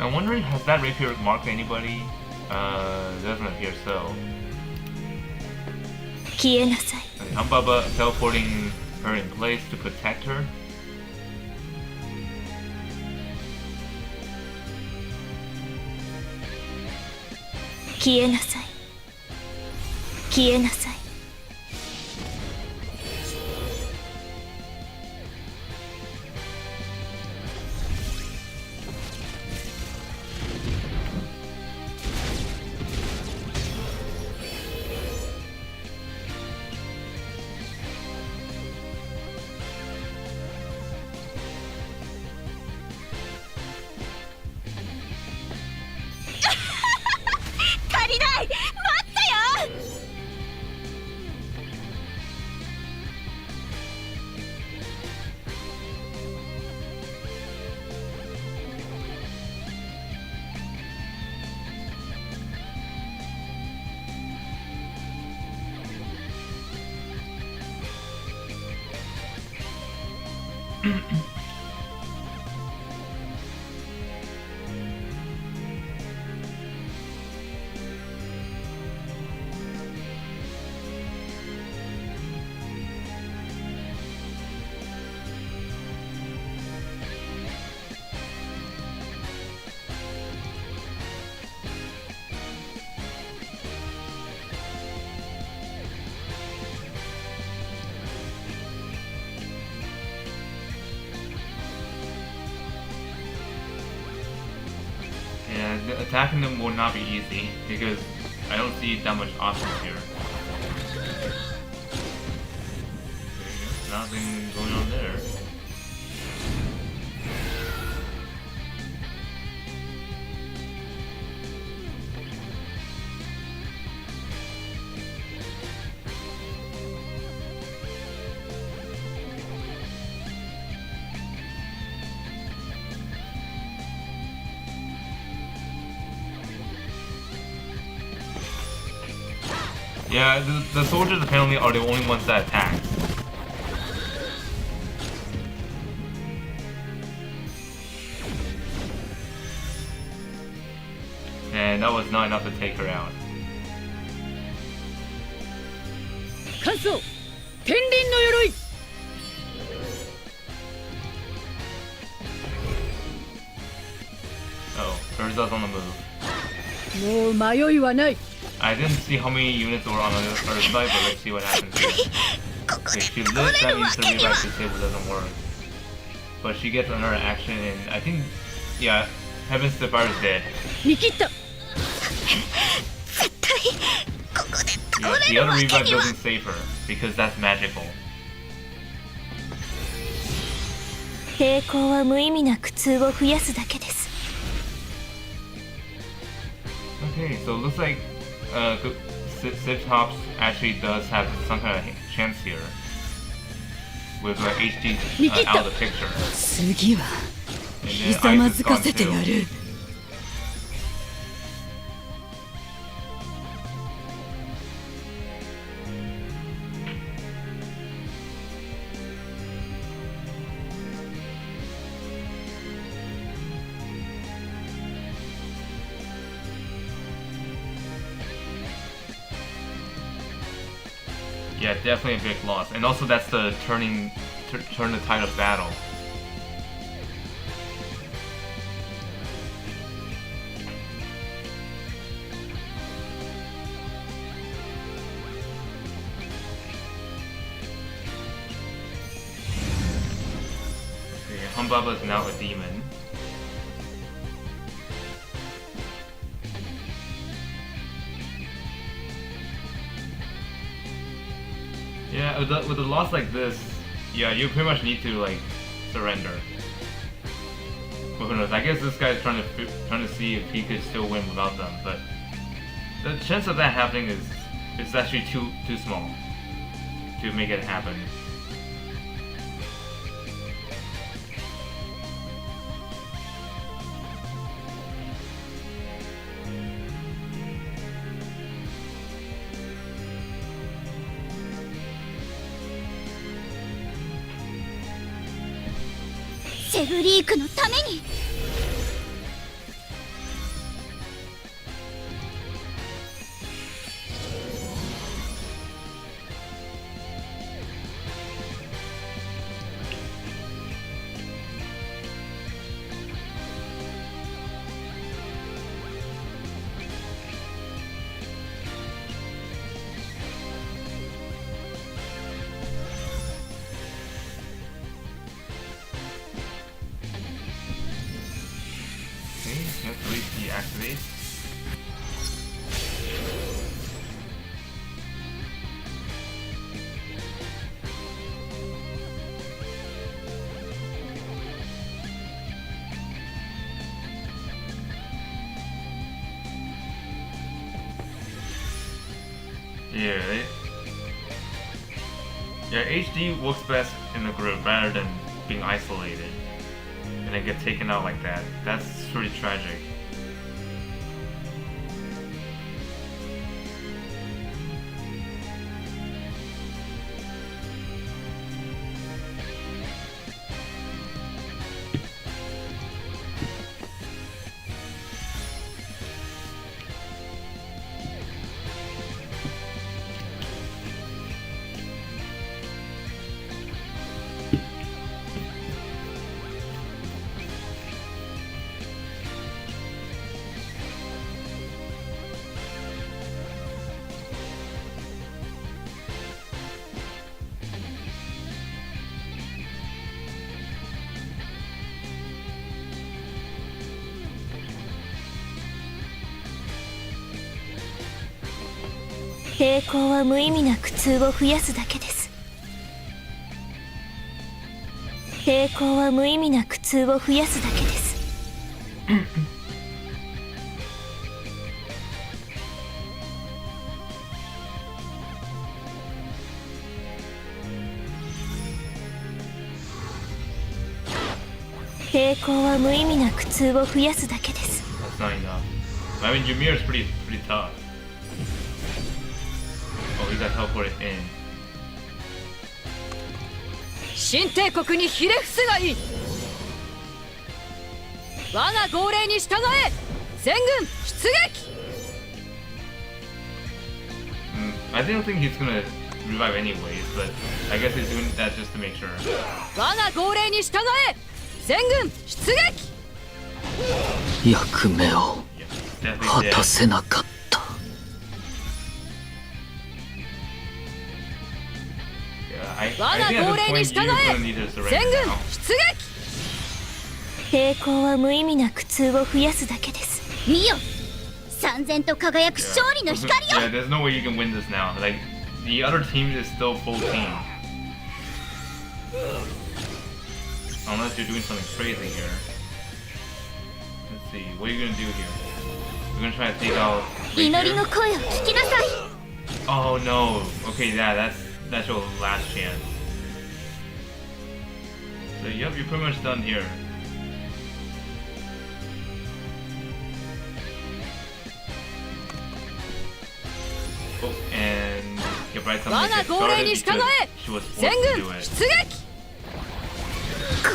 Speaker 1: I'm wondering, has that rapier marked anybody? Doesn't appear so.
Speaker 4: 消えなさい
Speaker 1: Ambaba teleporting her in place to protect her.
Speaker 4: 消えなさい消えなさい
Speaker 3: 足りない！待ってよ！
Speaker 1: Yeah, attacking them will not be easy because I don't see that much options here. Nothing going on there. Yeah, the soldiers apparently are the only ones that attack. And that was not enough to take her out.
Speaker 3: 完走！天輪の鎧！
Speaker 1: Oh, Urza's on the move.
Speaker 3: もう迷いはない。
Speaker 1: I didn't see how many units were on the other side, but let's see what happens here. If she lives, that means the revive disable doesn't work. But she gets another action, and I think, yeah, Heaven's Sapphire is dead.
Speaker 3: 見切った。
Speaker 4: 絶対ここで
Speaker 1: Yeah,
Speaker 4: 倒れ
Speaker 1: the
Speaker 4: る
Speaker 1: other
Speaker 4: わけ
Speaker 1: revive
Speaker 4: には
Speaker 1: doesn't save her, because that's magical.
Speaker 4: 抵抗は無意味な苦痛を増やすだけです
Speaker 1: Okay, so it looks like Cyclops actually does have some kind of chance here with HD out of the picture.
Speaker 3: 次は
Speaker 1: And
Speaker 3: ひ
Speaker 1: then
Speaker 3: ざま
Speaker 1: Ice
Speaker 3: ず
Speaker 1: is
Speaker 3: か
Speaker 1: gone
Speaker 3: せて
Speaker 1: too.
Speaker 3: やる
Speaker 1: Yeah, definitely a big loss. And also that's the turn the tide of battle. Okay, Humbaba is now a demon. Yeah, with a loss like this, yeah, you pretty much need to like surrender. But who knows? I guess this guy's trying to see if he could still win without them. But the chance of that happening is actually too small to make it happen.
Speaker 5: 「セブリークのために」
Speaker 1: Okay, let's release the activate. Yeah, HD works best in a group rather than being isolated and then get taken out like that. That's pretty tragic.
Speaker 4: 「抵抗は無意味な苦痛を増やすだけです」「抵抗は無意味な苦痛を増やすだけです」抵抗は無意味な苦痛を増やすだけです。
Speaker 1: That's not enough. I mean, Ymir is pretty tough. Oh, he got teleported in.
Speaker 3: 新帝国にひれ伏すがいい我が号令に従え全軍出撃
Speaker 1: I don't think he's gonna revive anyways, but I guess he's doing that just to make sure.
Speaker 3: 我が号令に従え全軍出撃
Speaker 6: 役目を
Speaker 1: Yeah,
Speaker 6: 果
Speaker 1: definitely
Speaker 6: た
Speaker 1: dead.
Speaker 6: せなかった
Speaker 1: Yeah, I
Speaker 3: 我
Speaker 1: think
Speaker 3: が
Speaker 1: at
Speaker 3: 号
Speaker 1: this
Speaker 3: 令に
Speaker 1: point
Speaker 3: 従
Speaker 1: you're gonna
Speaker 3: え
Speaker 1: need to
Speaker 3: 全
Speaker 1: surrender
Speaker 3: 軍
Speaker 1: now.
Speaker 3: 出撃
Speaker 4: 抵抗は無意味な苦痛を増やすだけです。
Speaker 5: 見よ燦然と輝く勝利の光よ
Speaker 1: Yeah, there's no way you can win this now. Like, the other team is still full team. Unless you're doing something crazy here. Let's see, what are you gonna do here? We're gonna try to take out.
Speaker 4: 祈りの声を聞きなさい。
Speaker 1: Oh no. Okay, yeah, that's your last chance. So yep, you're pretty much done here. Oh, and yep, right, something gets started because she was forced to do it.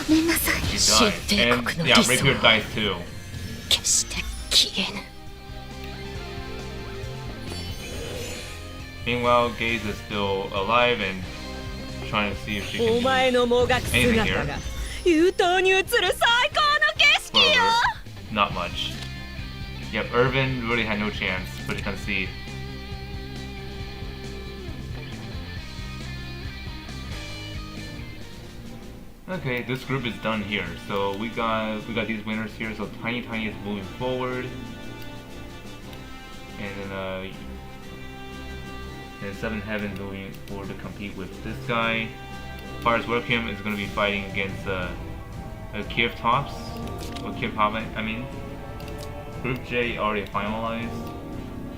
Speaker 4: ごめんなさい。
Speaker 1: She died. And yeah, Rapier dies too.
Speaker 4: 決して消えぬ。
Speaker 1: Meanwhile, Gaze is still alive and trying to see if she
Speaker 3: お
Speaker 1: can
Speaker 3: 前
Speaker 1: do
Speaker 3: のもがく姿が優等に映る最高の景色よ。
Speaker 1: not much. Yep, Irvin really had no chance, but you can see. Okay, this group is done here. So we got these winners here. So Tiny is moving forward, and Seven Heaven moving forward to compete with this guy. Fire's Workham is going to be fighting against Kiev Tops, or Kiev Top, I mean. Group J already finalized.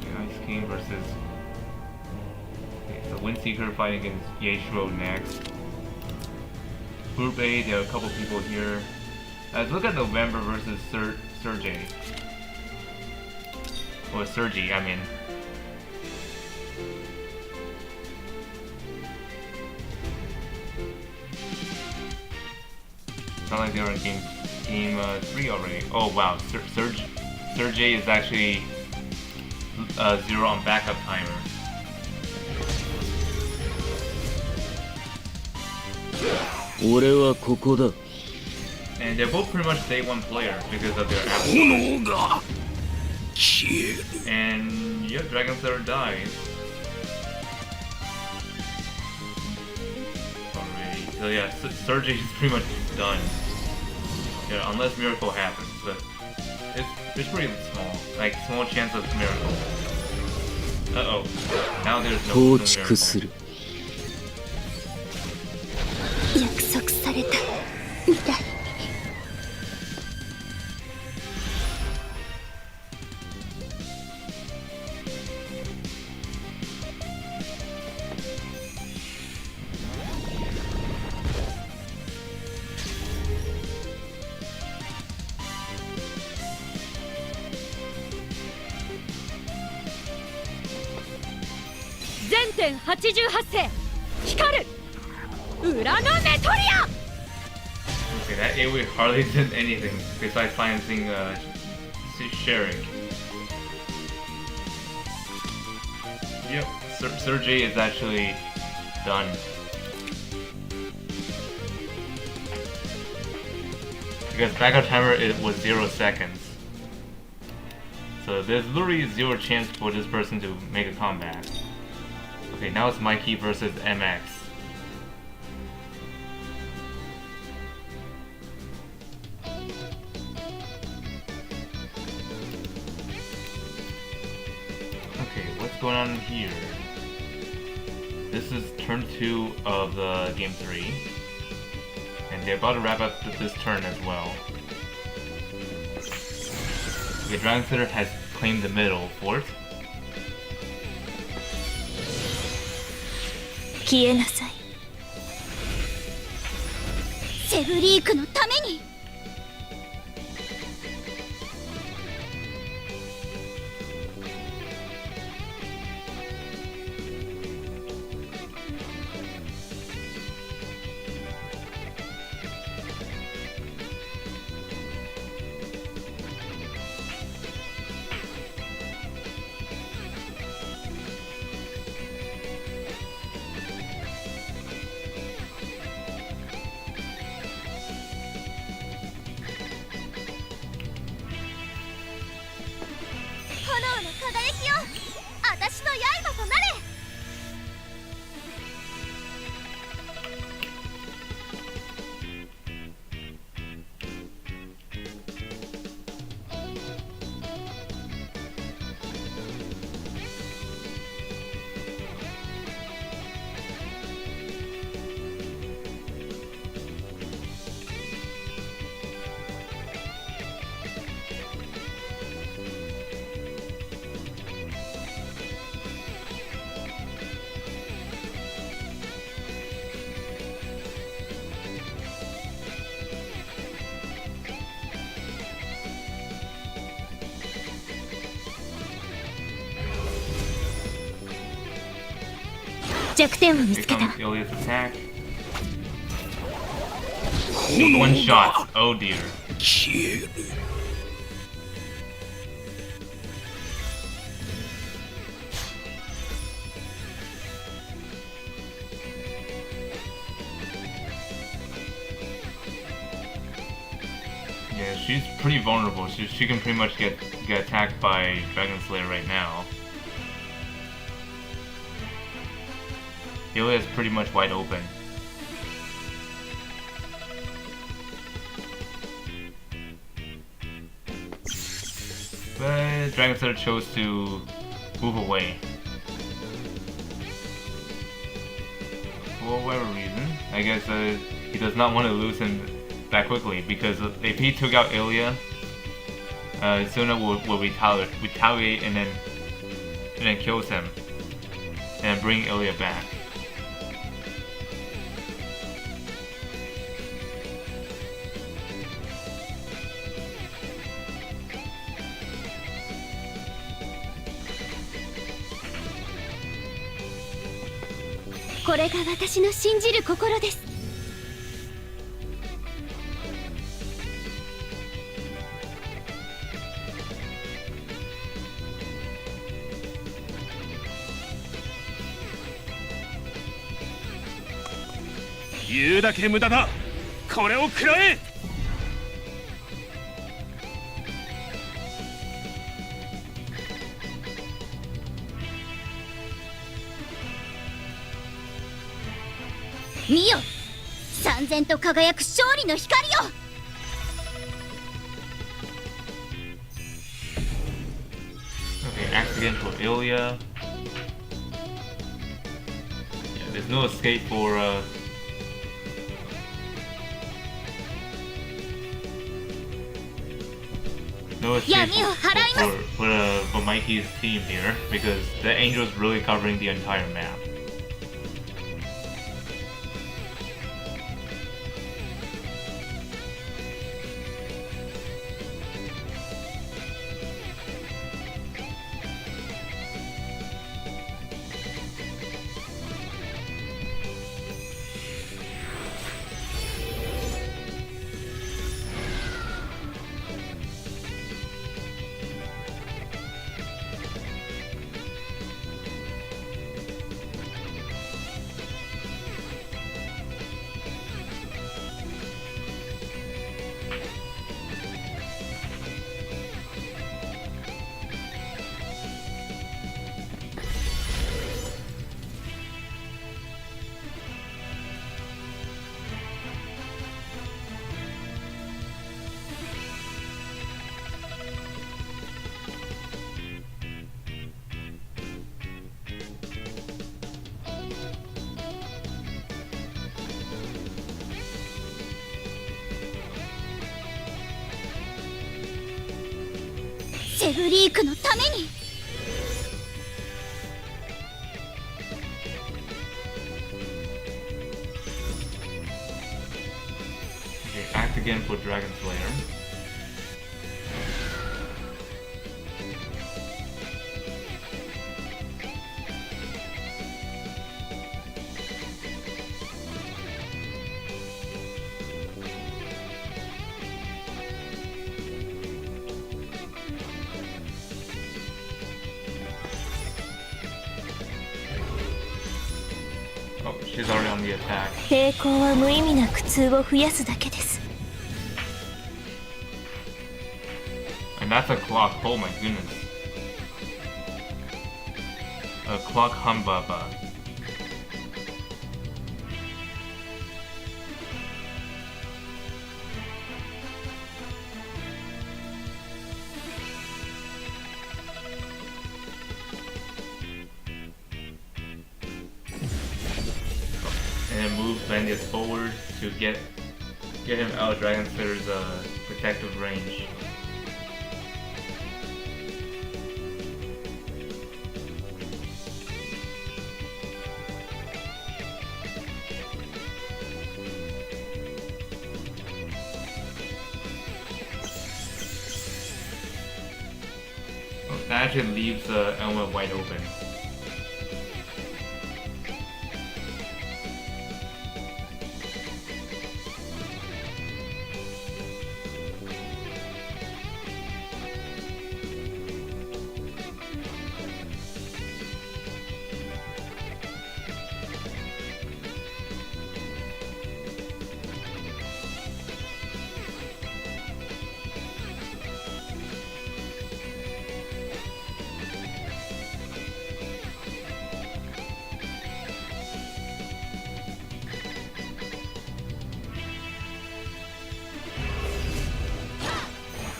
Speaker 1: Okay, Ice King versus. Okay, so WindSeeker fighting against Yeshro next. Group A, there are a couple people here. Let's look at November versus Sergey. Or Sergi, I mean. Not like they were in game 3 already. Oh wow, Sergey is actually 0 on backup timer. And they're both pretty much day 1 player because of their apple. And yeah, Dragon Slayer dies. Alright, so yeah, Sergey is pretty much done. Yeah, unless miracle happens, but it's pretty small. Like small chance of miracle. Uh oh. Now there's no miracle.
Speaker 4: 約束されたみたい。
Speaker 3: 全点88世光る裏のメトリア。
Speaker 1: Okay, that AoE hardly did anything besides financing sharing. Yep, Sergey is actually done. Because backup timer it was 0 seconds. So there's literally 0 chance for this person to make a comeback. Okay, now it's Mikey versus MX. Okay, what's going on here? This is turn 2 of the game 3. And they're about to wrap up this turn as well. Okay, Dragon Slayer has claimed the middle fort.
Speaker 4: 消えなさい。セブリークのために。 炎の輝きよ、私の刃となれ。
Speaker 1: Okay,
Speaker 4: 弱点を見
Speaker 1: Here
Speaker 4: つけた。
Speaker 1: comes Ilya's attack. One shot. Oh dear.
Speaker 2: 消える
Speaker 1: Yeah, she's pretty vulnerable. She can pretty much get attacked by Dragon Slayer right now. Ilya is pretty much wide open. But Dragon Slayer chose to move away. For whatever reason. I guess he does not want to lose him that quickly, because if he took out Ilya, Suna will retaliate and then kills him. And bring Ilya back.
Speaker 5: これが私の信じる心です。
Speaker 2: 言うだけ無駄だこれを食らえ
Speaker 5: 見よ、燦然と輝く勝利の光よ。
Speaker 1: Okay, axe again for Ilya. Yeah, there's no escape for no escape
Speaker 5: Yamiを払います。
Speaker 1: for Mikey's team here, because the angel is really covering the entire map.
Speaker 5: セブリークのために。
Speaker 1: Okay, act again for Dragon Slayer. Oh, she's already on the attack.
Speaker 4: 抵抗は無意味な苦痛を増やすだけです。
Speaker 1: And that's a clock, oh my goodness. A clock humbaba. And then move Vandius forward to get him out of Dragon Slayer's protective range. That actually leaves Elma wide open.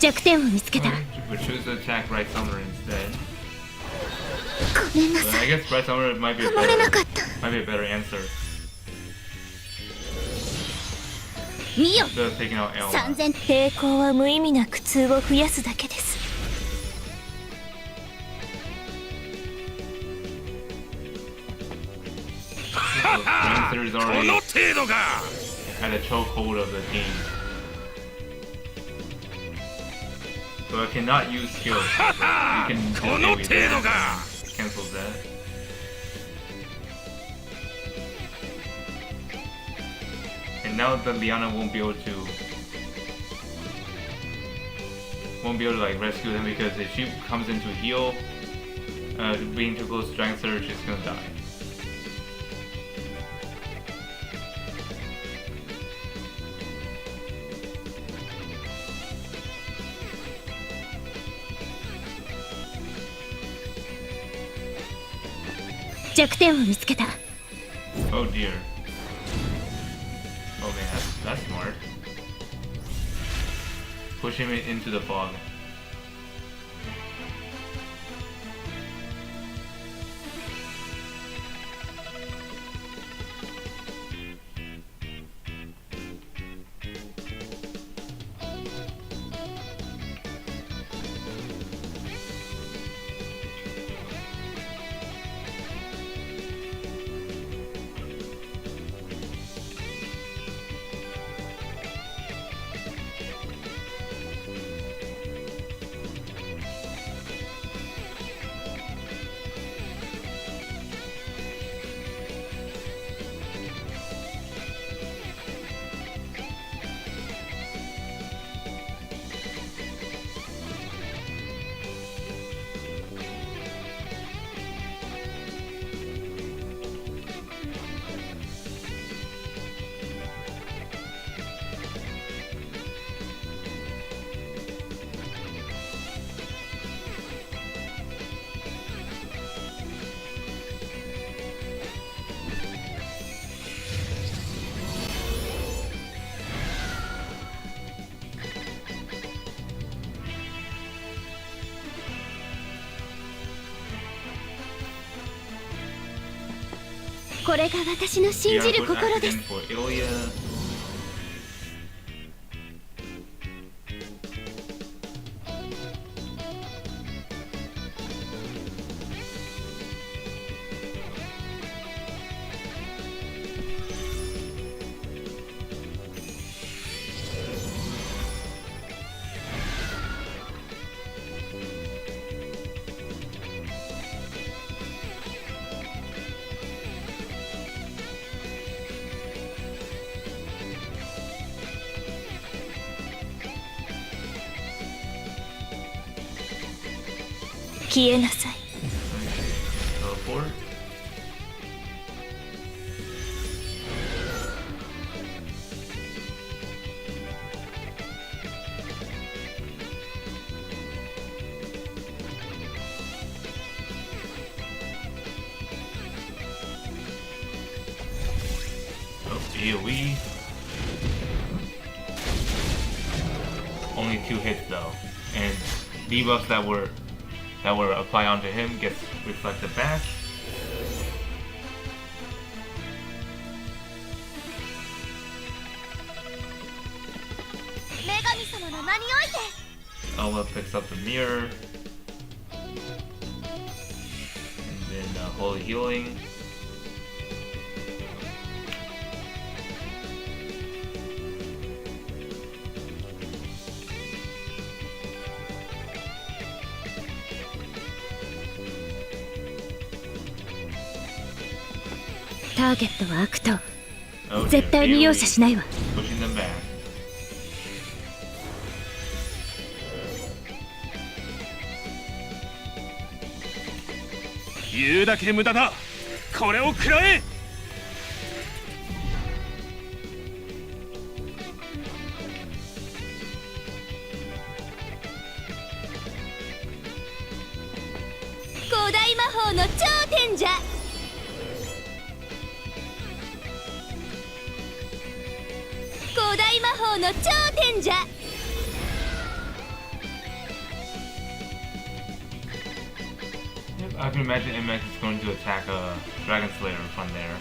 Speaker 4: 弱点を見つけた。
Speaker 1: We choose to attack Bright Summer instead.
Speaker 4: ごめんな
Speaker 1: But
Speaker 4: さ
Speaker 1: I
Speaker 4: い。
Speaker 1: guess Bright Summer might be a
Speaker 4: 守れな
Speaker 1: better,
Speaker 4: かった。
Speaker 1: might be a better answer.
Speaker 5: 見よ
Speaker 1: Instead of taking out L.
Speaker 5: 3000
Speaker 4: 抵抗は無意味な苦痛を増やすだけです。
Speaker 1: Lancer is
Speaker 2: こ
Speaker 1: already
Speaker 2: の程度か。
Speaker 1: at a chokehold of the team. So I cannot use skills. You can just
Speaker 2: この
Speaker 1: AoE
Speaker 2: 程度
Speaker 1: that.
Speaker 2: か。
Speaker 1: Cancels that. And now the Liana won't be able to like rescue them because if she comes into heal, being too close to Dragon Surge, she's gonna die. .
Speaker 4: 弱点を見つけた。
Speaker 1: Oh dear. Oh man, that's smart. Push him into the fog. .
Speaker 4: これが私の信じる心です。
Speaker 1: For Ilya. .
Speaker 4: 消えなさい。
Speaker 1: Teleport. Oh, AoE. Only 2 hits though, and debuffs that were applied onto him gets reflected back. Elva picks up the mirror, and then holy healing. .
Speaker 4: は悪党。
Speaker 1: Oh,
Speaker 4: 絶対に容赦
Speaker 1: AoE,
Speaker 4: しないわ。
Speaker 1: pushing them back.
Speaker 2: 言うだけ無駄だ。これを食らえ。
Speaker 4: 古代魔法の頂点じゃ。古代魔法の頂点じゃ。
Speaker 1: I can imagine MX is going to attack Dragon Slayer from there.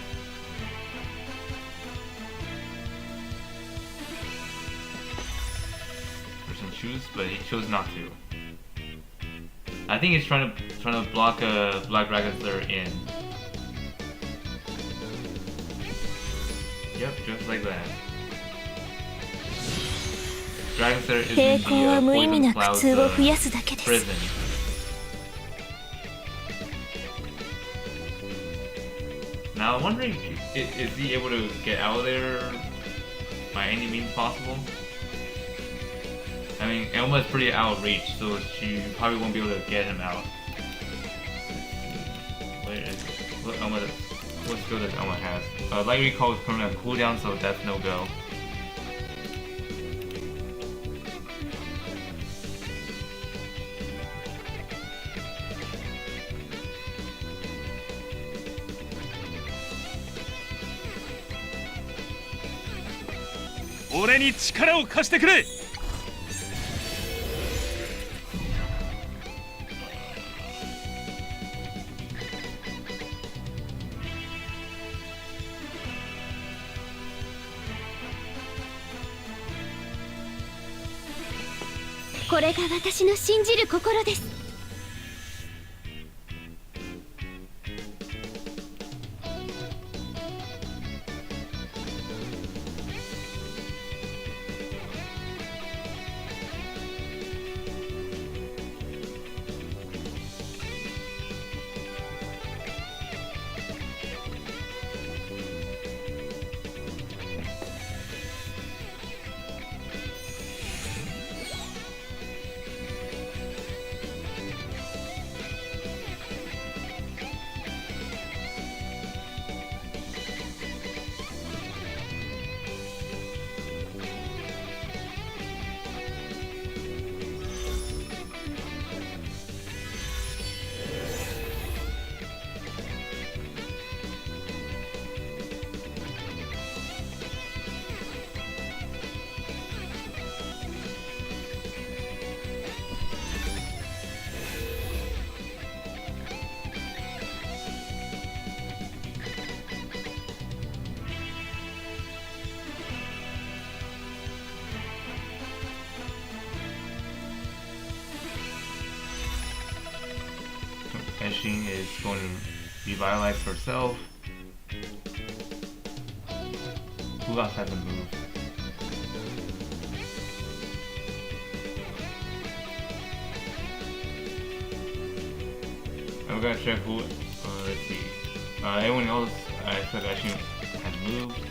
Speaker 1: Person choose, but he chose not to. I think he's trying to block a Black Dragon Slayer in. Yep, just like that. Dragon Slayer is in
Speaker 4: 抵抗は
Speaker 1: the
Speaker 4: 無意味
Speaker 1: Poison
Speaker 4: な苦痛を
Speaker 1: Cloud's
Speaker 4: 増やすだけです
Speaker 1: prison. Now I'm wondering, is he able to get out of there by any means possible? I mean, Elma's pretty out of reach, so she probably won't be able to get him out. Where is what skill does Elma have? Light Recall is permanent cooldown, so that's no go.
Speaker 2: Ore ni chikara o kashite kure!
Speaker 5: これが私の信じる心です。
Speaker 1: Eshin is going to revitalize herself. Who else has a move? I'm gonna check who. Let's see. Anyone else except Eshin has moved.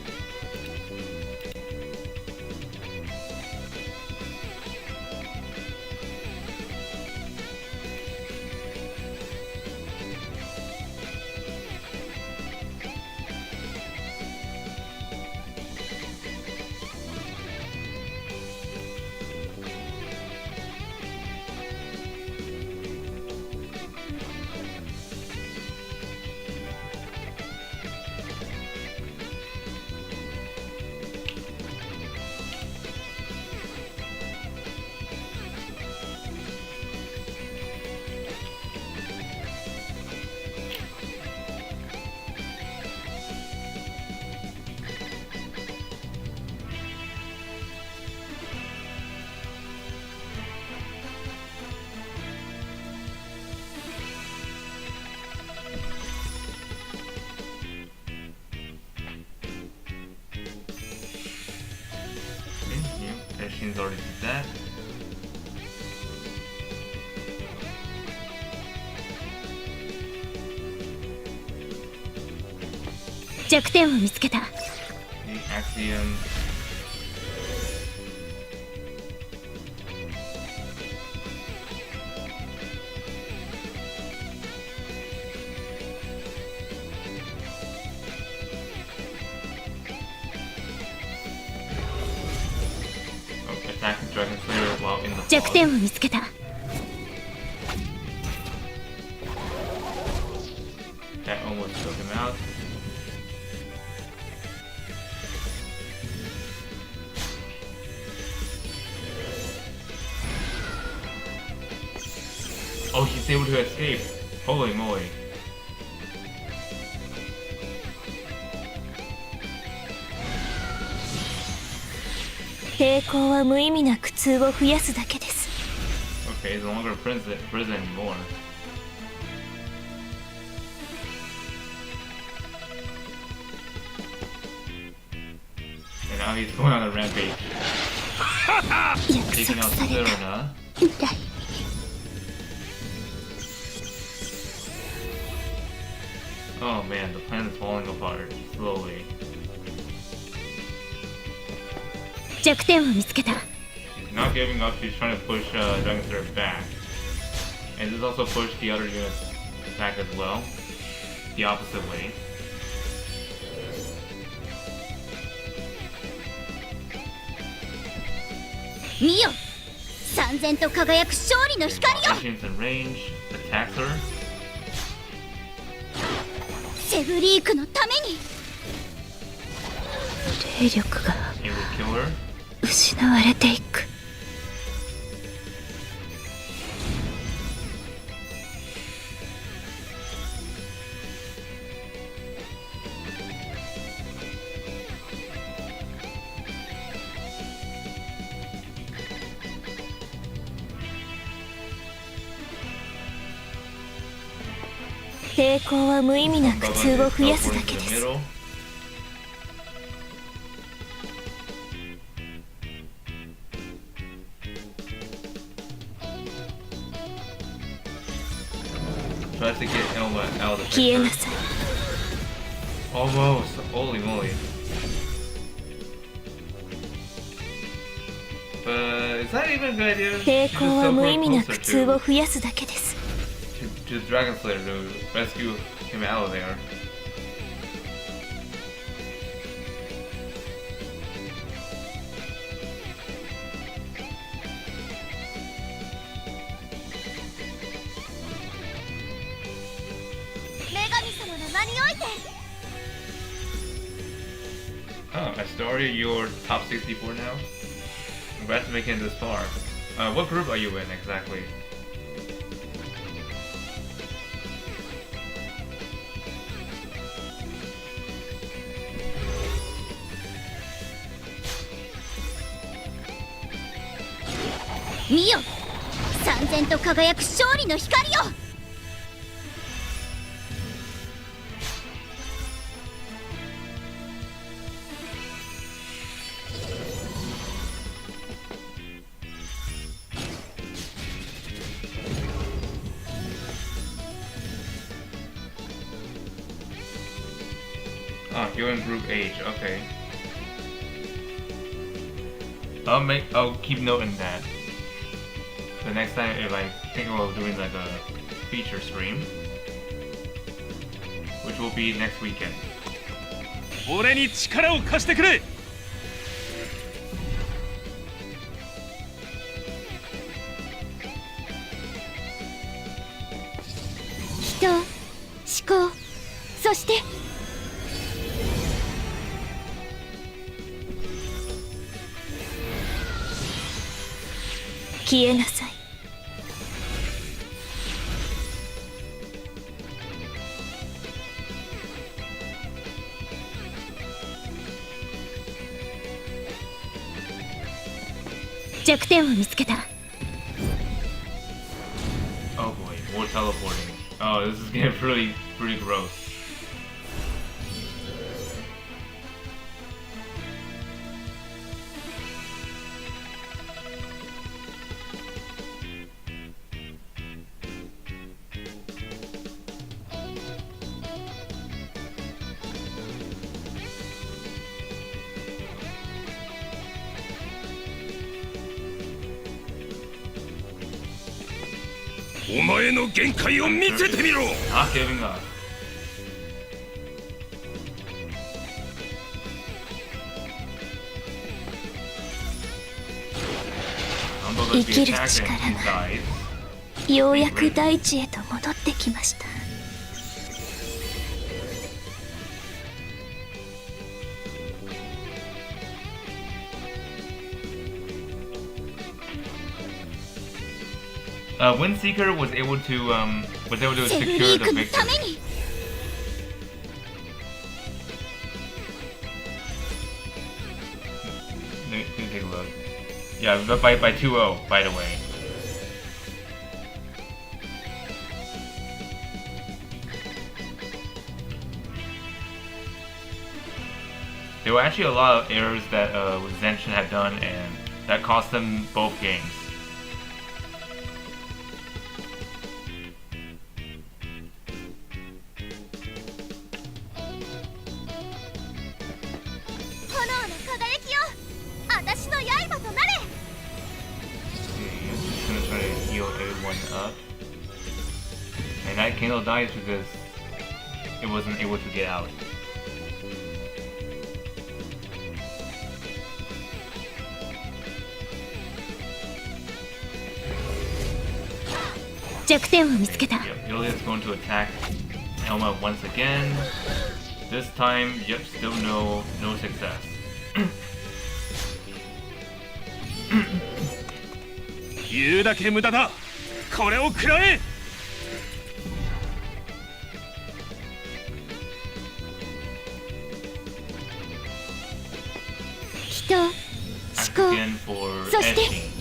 Speaker 1: Eshin's already did that.
Speaker 5: The
Speaker 1: Axiom. Attacking Dragon Slayer while in the fog.
Speaker 5: 弱点を見つけた。
Speaker 1: That almost took him out. Oh, he's able to escape. Holy moly.
Speaker 4: 抵抗は無意味な苦痛を増やすだけです。
Speaker 1: Okay, he's no longer prison anymore. And now he's going on a rampage.
Speaker 4: 約
Speaker 1: Taking
Speaker 4: 束
Speaker 1: out
Speaker 4: され
Speaker 1: Serena.
Speaker 4: たみたい。
Speaker 1: Oh man, the plan is falling apart slowly.
Speaker 3: 弱点を見つけた。
Speaker 1: He's not giving up, he's trying to push Langrisser back. And this also pushed the other units back as well. The opposite way.
Speaker 5: 見よ、燦然と輝く勝利の光よ。
Speaker 1: Zanshin's in range, attacks her.
Speaker 5: セブリークのために。
Speaker 4: 霊力が
Speaker 1: It will kill her.
Speaker 4: 失われていく。 抵抗は無意味な苦痛を増やすだけです。
Speaker 1: Middle. Tries to get Elma out of the
Speaker 4: 消え
Speaker 1: picture.
Speaker 4: なさい。
Speaker 1: Almost. Holy moly. But is that even a good idea?
Speaker 4: 抵
Speaker 1: She
Speaker 4: 抗
Speaker 1: just
Speaker 4: は
Speaker 1: so
Speaker 4: 無
Speaker 1: far
Speaker 4: 意味な
Speaker 1: closer
Speaker 4: 苦痛を
Speaker 1: to
Speaker 4: 増やすだけです。
Speaker 1: Dragon Slayer to rescue him out of there.
Speaker 5: 女神様の名において。
Speaker 1: Oh, Astoria, you're top 64 now? Congrats on making it this far. What group are you in exactly?
Speaker 5: 「見よ、燦然と輝く勝利の光よ。」
Speaker 1: Oh, you're in group H, okay. I'll keep noting that. The next time if I think about doing like a feature stream, which will be next weekend.
Speaker 2: 俺に力を貸してくれ。
Speaker 5: 人、思考、そして
Speaker 4: 消えなさい。
Speaker 3: 弱点を見つけた。
Speaker 1: Oh boy, more teleporting. Oh, this is getting pretty gross.
Speaker 2: Your お前の限界を見せてみろ。
Speaker 1: Not giving up. Number
Speaker 4: 生きる力が
Speaker 1: dies.
Speaker 4: ようやく大地へと戻ってきました。
Speaker 1: He WindSeeker was able to
Speaker 4: セブリ
Speaker 1: secure
Speaker 4: ー
Speaker 1: the
Speaker 4: クのため
Speaker 1: victory.
Speaker 4: に
Speaker 1: Let me take a look. Yeah, but by 2-0, by the way. There were actually a lot of errors that Zanshin had done, and that cost them both games.
Speaker 5: 炎の輝きよ私の刃となれ
Speaker 1: Okay, I'm just gonna try to heal everyone up. And that candle dies because it wasn't able to get out.
Speaker 4: Yep,
Speaker 1: Yulia is going to attack Elma once again. This time, yep, still no success.
Speaker 2: 言うだけ無駄だこれを食らえ
Speaker 4: 人、思
Speaker 1: Act
Speaker 4: 考
Speaker 1: again for
Speaker 4: そして
Speaker 1: Edging.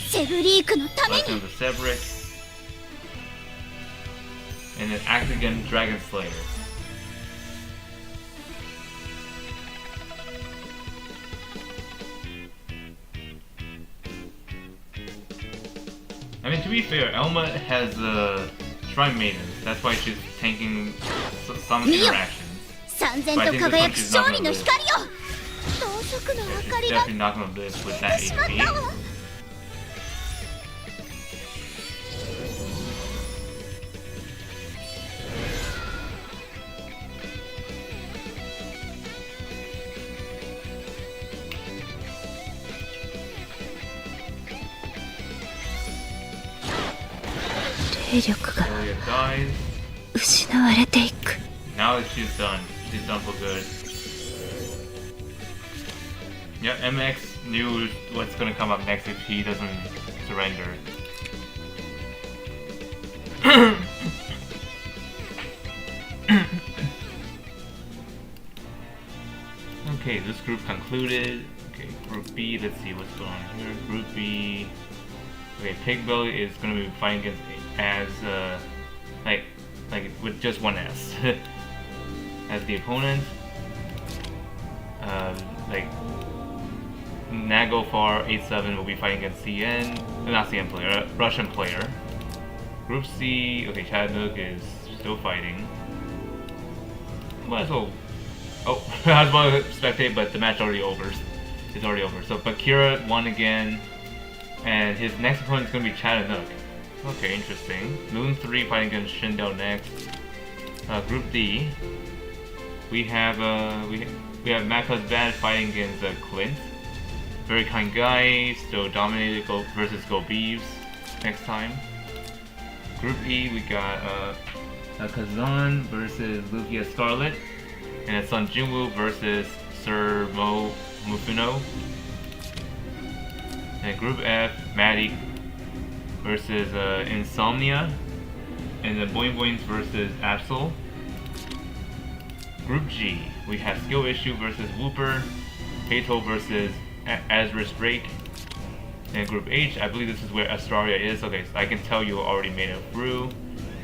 Speaker 4: セブリークのため
Speaker 1: Lesson
Speaker 4: に
Speaker 1: of the Sebric. And then act again Dragon Slayer. I mean, to be fair, Elma has Shrine Maidens. That's why she's tanking some
Speaker 4: Mio.
Speaker 1: interactions.
Speaker 4: 三千と輝く勝利の光よ
Speaker 5: 同色の
Speaker 1: She's
Speaker 5: 明かりが
Speaker 1: definitely not gonna live with that
Speaker 5: しまった
Speaker 1: HP.
Speaker 5: わ
Speaker 4: 霊力が
Speaker 1: Julia dies.
Speaker 4: 失われていく
Speaker 1: Now she's done. She's done for good. Yeah, MX knew what's gonna come up next if he doesn't surrender. Okay, this group concluded. Okay, Group B, let's see what's going on here. Group B. Okay, Pigbelly is gonna be fighting against as like with just one S as the opponent. Like Nagofar 87 will be fighting against CN, not CN player, Russian player. Group C, okay, Chadnook is still fighting. Might as well. Oh, I was about to spectate, but the match already over. It's already over. So Bakira won again, and his next opponent is going to be Chattanooga. Okay, interesting. Moon 3 fighting against Shindel next. Group D, we have Macca's Bad fighting against Clint. Very kind guy, still dominated versus Go Beeves next time. Group E, we got Kazan versus Lugia Scarlet, and it's Sun Jinwoo versus Sir Mo Mufuno. And Group F, Maddie versus Insomnia, and then Boing Boings versus Absol. Group G, we have Skill Issue versus Whooper, Kato versus Azris Drake. And Group H, I believe this is where Astraria is. Okay, so I can tell you already made it through.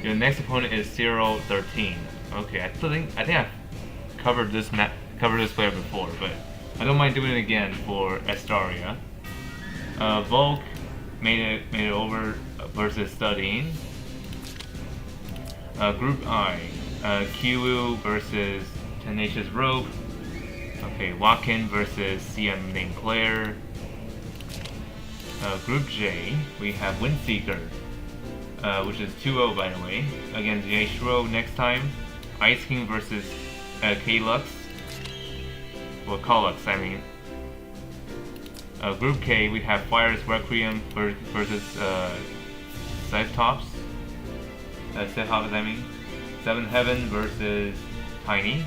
Speaker 1: Your next opponent is 013. Okay, I think I've covered this player before, but I don't mind doing it again for Astraria. Volk made it over versus Studying. Group I, Kiwu versus Tenacious Rope. Okay, Wakin versus CM named Claire. Group J, we have WindSeeker, which is 2-0 by the way, against Jay Shro next time. Ice King versus K-Lux. Well, Kalux, I mean. Group K, we have Fire's Requiem versus Cytops. Cytops, I mean. Seven Heaven versus Tiny.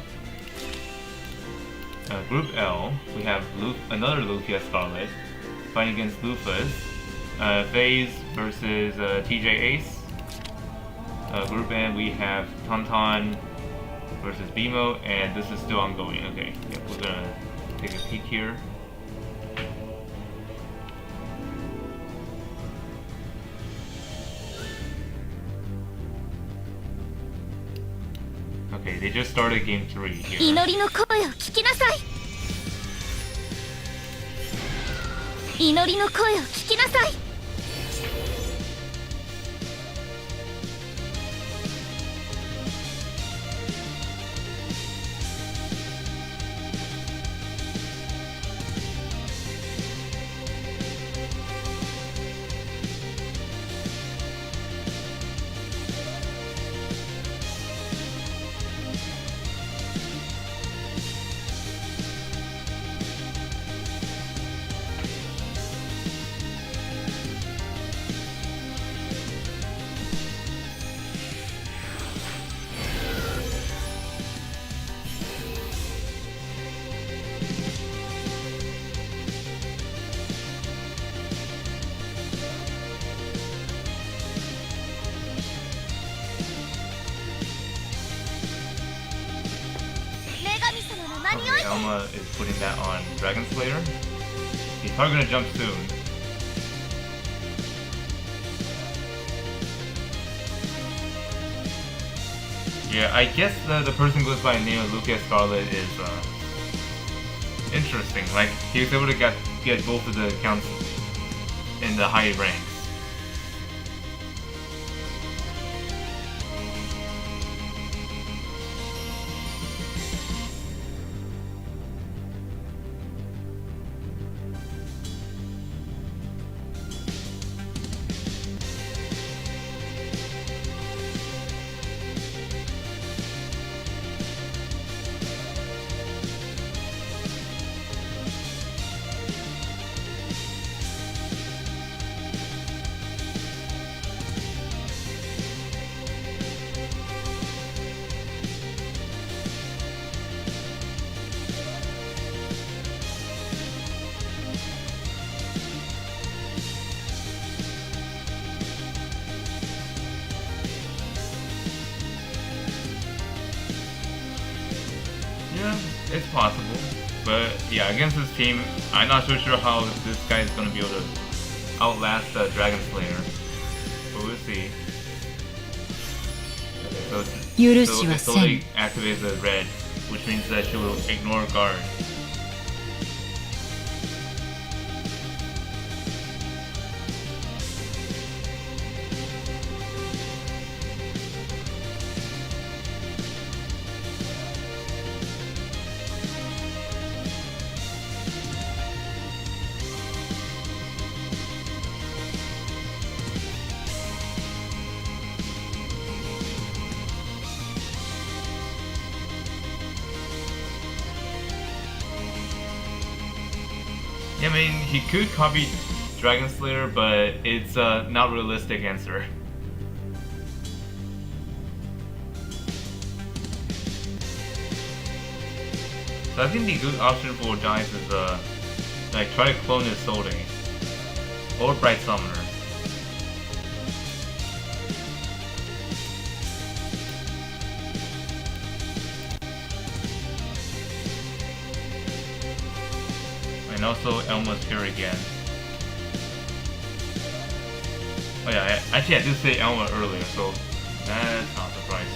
Speaker 1: Group L, we have another Lugia Scarlet fighting against Lufus. FaZe versus TJ Ace. Group N, we have Tauntaun versus BMO, and this is still ongoing. Okay, yeah, we're gonna take a peek here. Okay, they just started game 3 here.
Speaker 4: 祈りの声を聞きなさい。祈りの声を聞きなさい。
Speaker 1: Okay, Elma is putting that on Dragon Slayer. He's probably gonna jump soon. Yeah, I guess the person who goes by the name of Lugia Scarlet is interesting. Like, he was able to get both of the accounts in the high ranks. Yeah, it's possible. But yeah, against this team, I'm not so sure how this guy is going to be able to outlast Dragon Slayer. But we'll see. Okay, so it totally activates the red, which means that she will ignore guard. I mean, he could copy Dragon Slayer, but it's not realistic answer. So I think the good option for Giants is like try to clone his Soul Day or Bright Summoner. And also Elma's here again. Oh yeah, actually I did say Elma earlier, so that's not a surprise.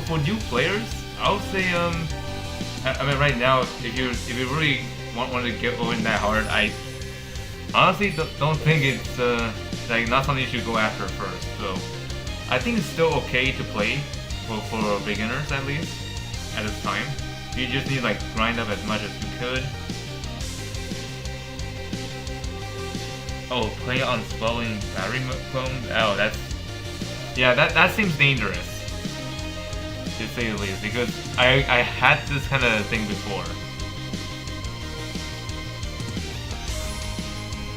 Speaker 1: For new players, I would say I mean right now if you really want to get going that hard, I honestly don't think it's like not something you should go after first. So I think it's still okay to play for beginners at least at this time. You just need like grind up as much as you could. Oh, play on swelling battery clones? Oh, that seems dangerous, to say the least, because I had this kind of thing before.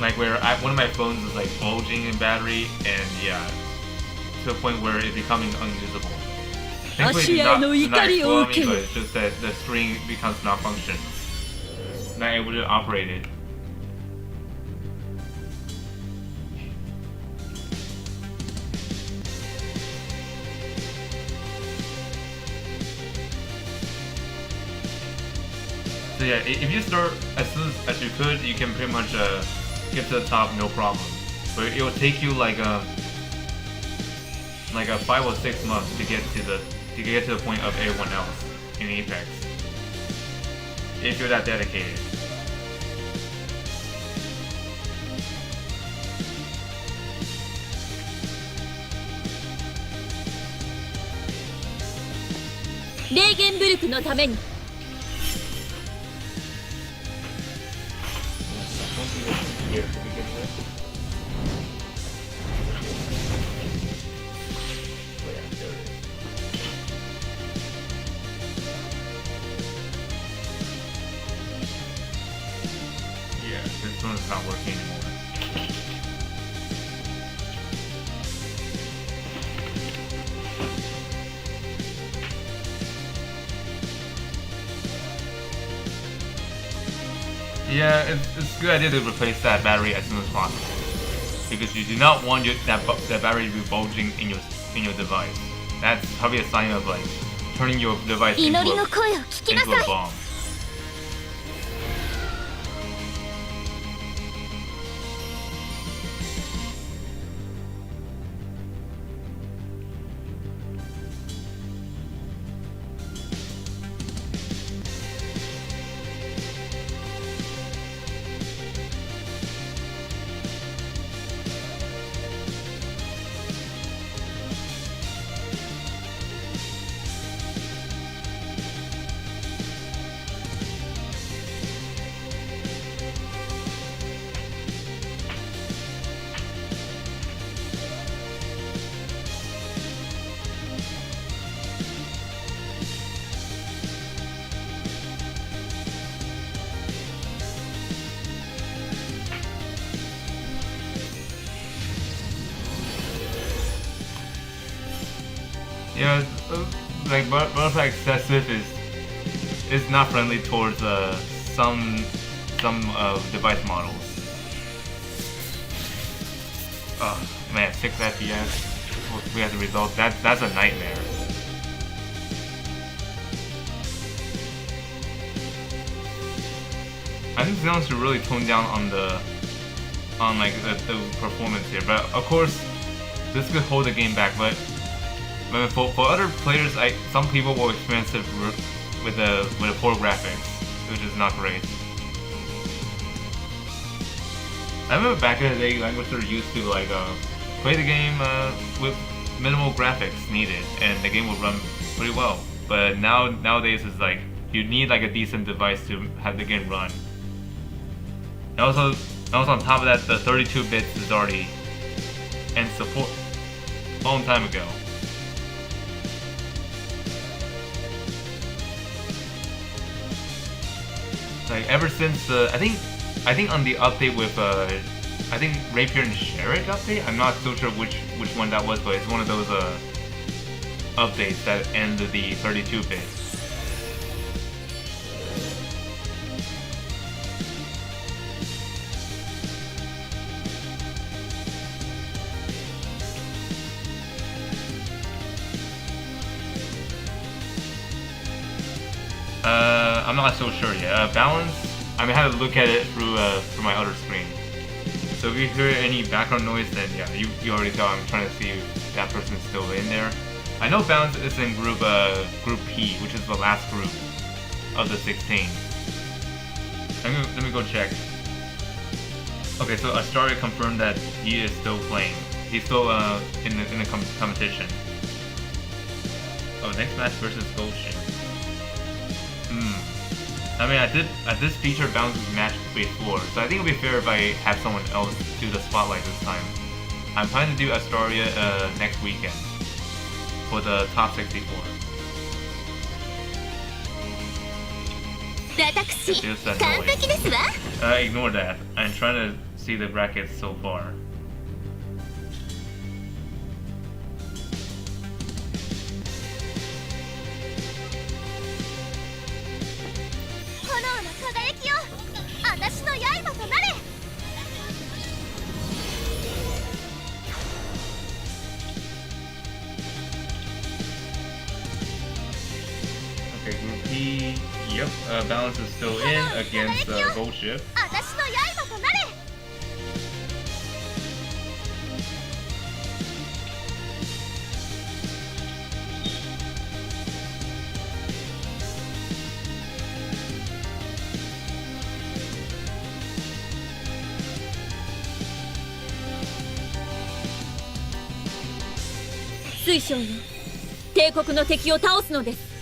Speaker 1: like where one of my phones is like bulging in battery, and yeah, to a point where it's becoming unusable. Thankfully, it's not exploding, but it's just that the screen becomes malfunction. Not able to operate it. So yeah, if you start as soon as you could, you can pretty much get to the top no problem. But it will take you like a 5 or 6 months to get to the point of everyone else in Apex. If you're that dedicated.
Speaker 3: Regenburg のために
Speaker 1: Yeah, this one's not working anymore. Yeah, it's a good idea to replace that battery as soon as possible, because you do not want that battery to be bulging in your device. That's probably a sign of like turning your device into a bomb. Yeah, like butterfly excessive is not friendly towards some device models. Oh man, 6 FPS. We have the result. That's a nightmare. I think Xenon should really tone down on the performance here, but of course this could hold the game back. But for other players, some people will experience it with the poor graphics, which is not great. I remember back in the day, Langrisser used to play the game with minimal graphics needed, and the game will run pretty well. But nowadays it's like you need like a decent device to have the game run. And also on top of that, the 32 bits is already in support a long time ago. Like ever since I think on the update with I think Rapier and Sherrick update, I'm not so sure which one that was, but it's one of those updates that ended the 32 bits. I'm not so sure yet. Balance, I mean, I had to look at it through my other screen. So if you hear any background noise, then yeah, you already saw I'm trying to see if that person's still in there. I know Balance is in group P, which is the last group of the 16. Let me go check. Okay, so Astaria confirmed that he is still playing. He's still in the competition. Oh, next match versus Goldship. I mean, I did feature Balance's match before, so I think it would be fair if I have someone else do the spotlight this time. I'm planning to do Astaria next weekend for the top 64. There's that noise. Ignore that. I'm trying to see the brackets so far.
Speaker 5: 炎の輝きよ私の刃となれ
Speaker 1: Okay, Group P. Yep, balance is still in against Gold Ship.
Speaker 5: 私の刃となれ
Speaker 3: 水晶よ帝国の敵を倒すのです。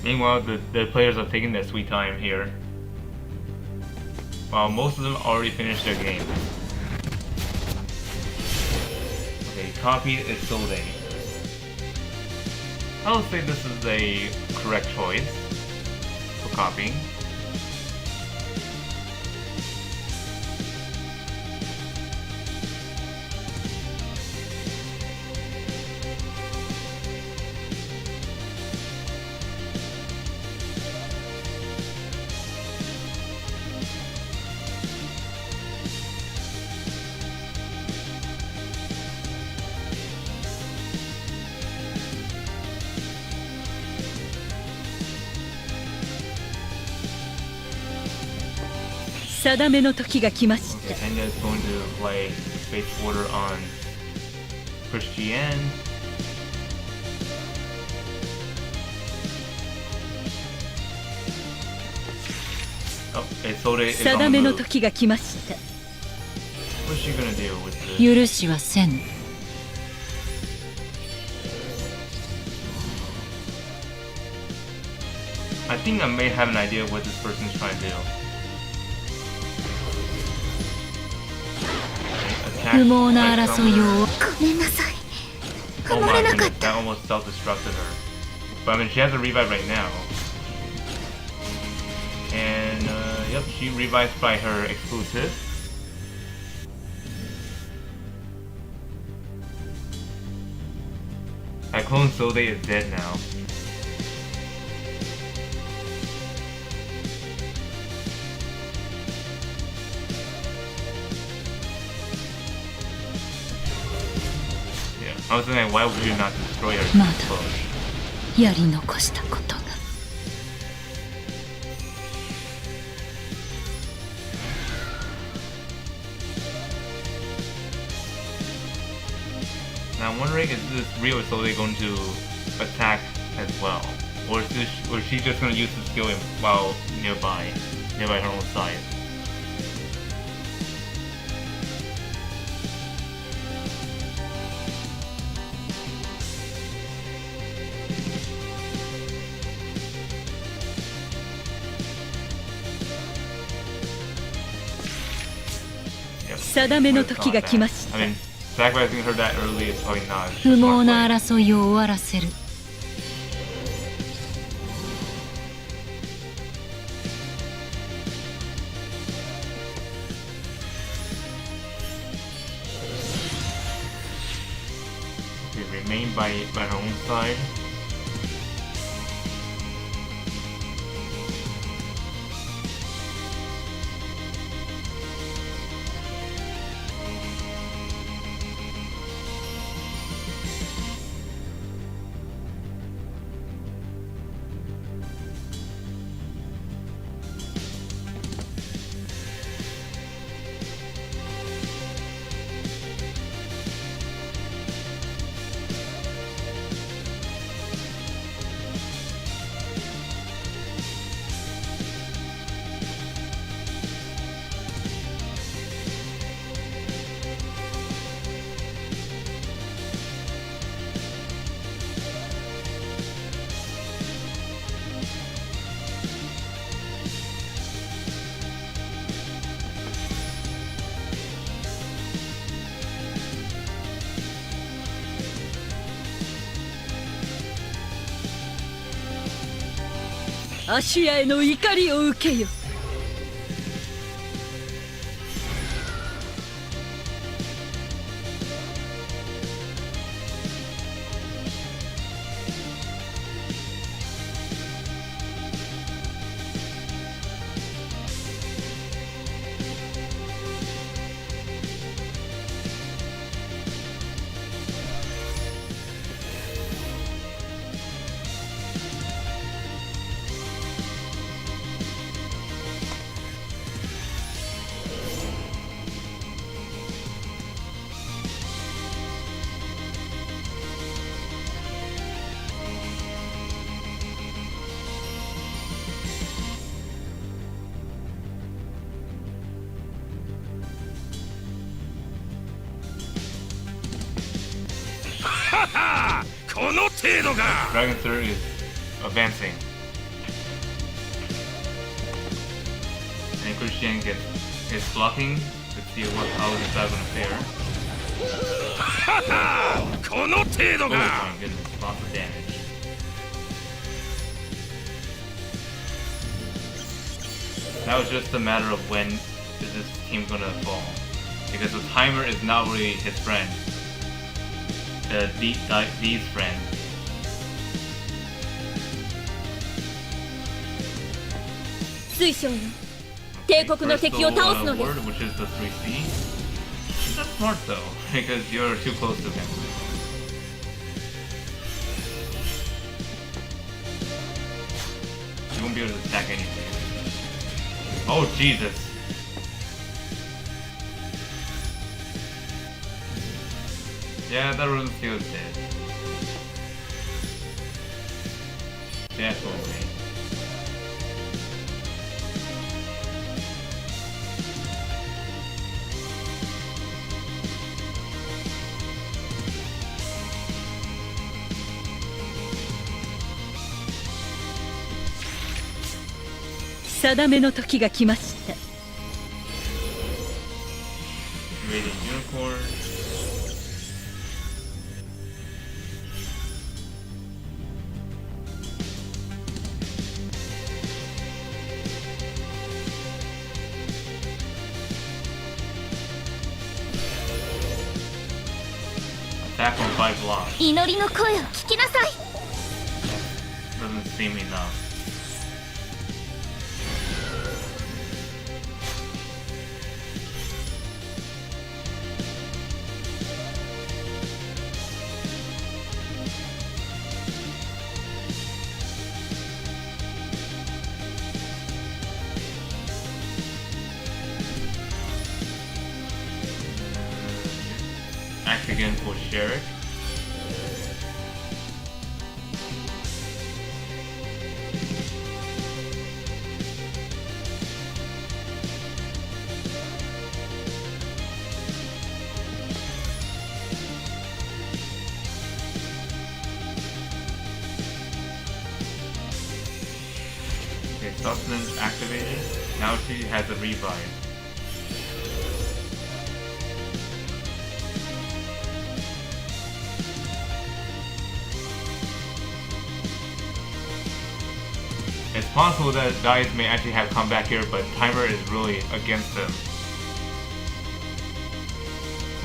Speaker 1: Meanwhile, the players are taking their sweet time here. While most of them already finished their game. Okay, copy is Solde. I would say this is a correct choice for copying.
Speaker 3: Okay,
Speaker 1: Tanya is going to play Space Border on Christian. Oh, Solde is on the move. What's she gonna do with this? I think I may have an idea what this person's trying to do. Oh my goodness, that almost self-destructed her. But I mean, she has a revive right now. And, yep, she revives by her exclusive. Cyclone Solde is dead now. I was thinking, why would you not destroy her? Now I'm wondering, is this real Solde going to attack as well? Or is she just going to use the skill while nearby her own side? I mean, sacrificing her that early is probably not. Okay, remain by her own side.
Speaker 3: 芦屋への怒りを受けよ。
Speaker 2: この程度が
Speaker 1: Langrisser is advancing. And Christian is blocking. Let's see how is that gonna fare.
Speaker 2: この程度
Speaker 1: Oh
Speaker 2: が
Speaker 1: my goodness, lots of damage. Now it's just a matter of when is this team gonna fall. Because the timer is not really his friend. These friends.
Speaker 3: 水晶よ、帝国の敵を倒すのです。
Speaker 1: Word, which is the 3C. That's smart though, because you're too close to him. You won't be able to attack anything. Oh Jesus! Yeah, that rune steel is dead. Definitely.
Speaker 3: Its 定めの時が来ました。
Speaker 1: Rated unicorn. Attack on 5 blocks.
Speaker 4: 祈りの声を聞きなさい。
Speaker 1: Doesn't seem enough. Act again for Sherrick. Okay, sustenance activated. Now she has a revive. It's possible that guys may actually have come back here, but timer is really against him.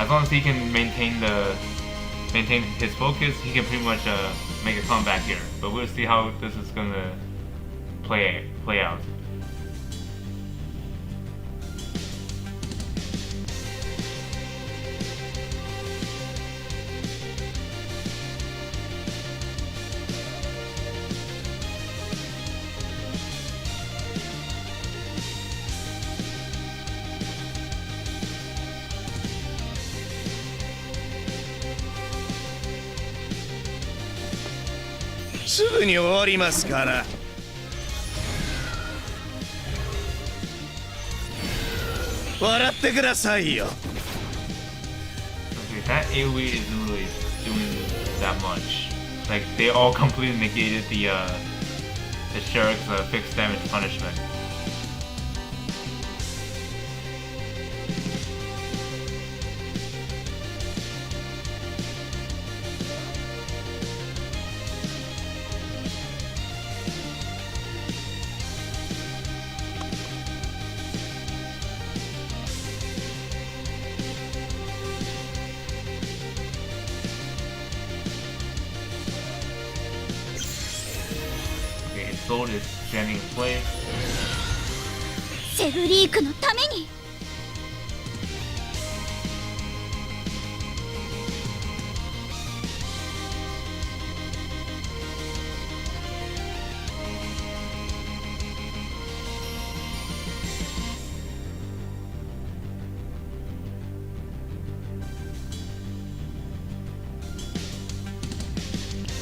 Speaker 1: As long as he can maintain his focus, he can pretty much make a comeback here. But we'll see how this is gonna play out.
Speaker 2: "すぐに終わりますから」「笑ってくださいよ」
Speaker 1: Okay, that AoE isn't really doing that much. Like they all completely negated the Sherrick's fixed damage punishment. sword is standing in place.
Speaker 4: セブリークのために。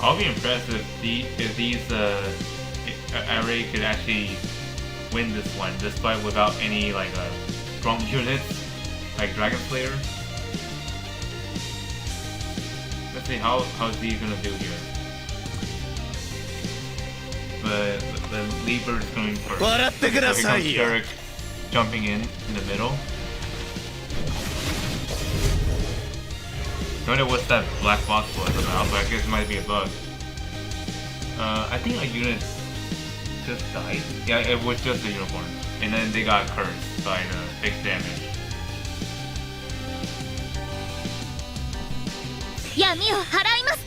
Speaker 1: I'll be impressed if these array could actually win this one, despite without any like strong units like Dragon Slayer. Let's see how's he gonna do here. But the leaper is going first. So here comes Derek jumping in the middle. I wonder what that black box was about, but I guess it might be a bug. I think a unit just died. Yeah, it was just a unicorn. And then they got cursed by the fixed damage.
Speaker 4: 闇を払います。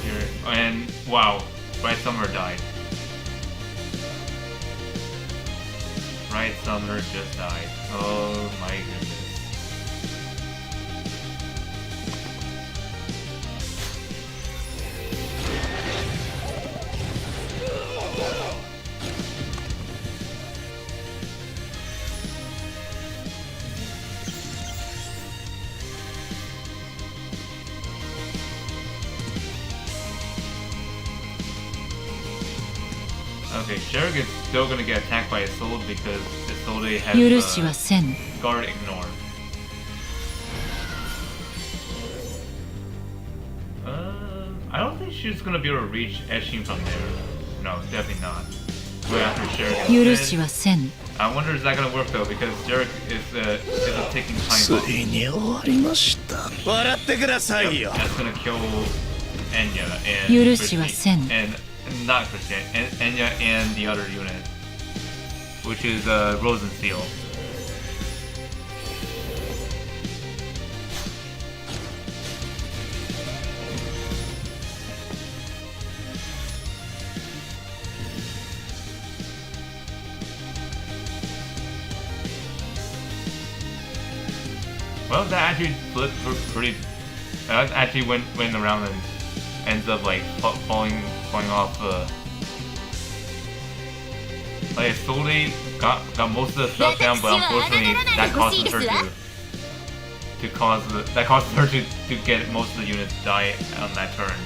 Speaker 1: Here. And wow, Bright Summer died. Bright Summer just died. Oh my goodness. Okay, Sherrick is still gonna get attacked by Isolde because Isolde has
Speaker 7: 許しはせん。
Speaker 1: guard ignore. I don't think she's gonna be able to reach Eshin from there. No, definitely not. Go after Sherrick
Speaker 7: 許
Speaker 1: instead.
Speaker 7: しはせん。
Speaker 1: I wonder is that gonna work though because Sherrick is a taking time
Speaker 2: つ
Speaker 1: bomb.
Speaker 2: いに終わりました。笑ってくださいよ。
Speaker 1: That's gonna kill Enya and
Speaker 7: 許しはせん。
Speaker 1: and not Christian, Enya and the other unit, which is Rosensteel. Well, that actually flipped pretty. That actually went around and ends up like falling off. Like Isolde got most of the stuff down, but unfortunately that causes her to get most of the units to die on that turn.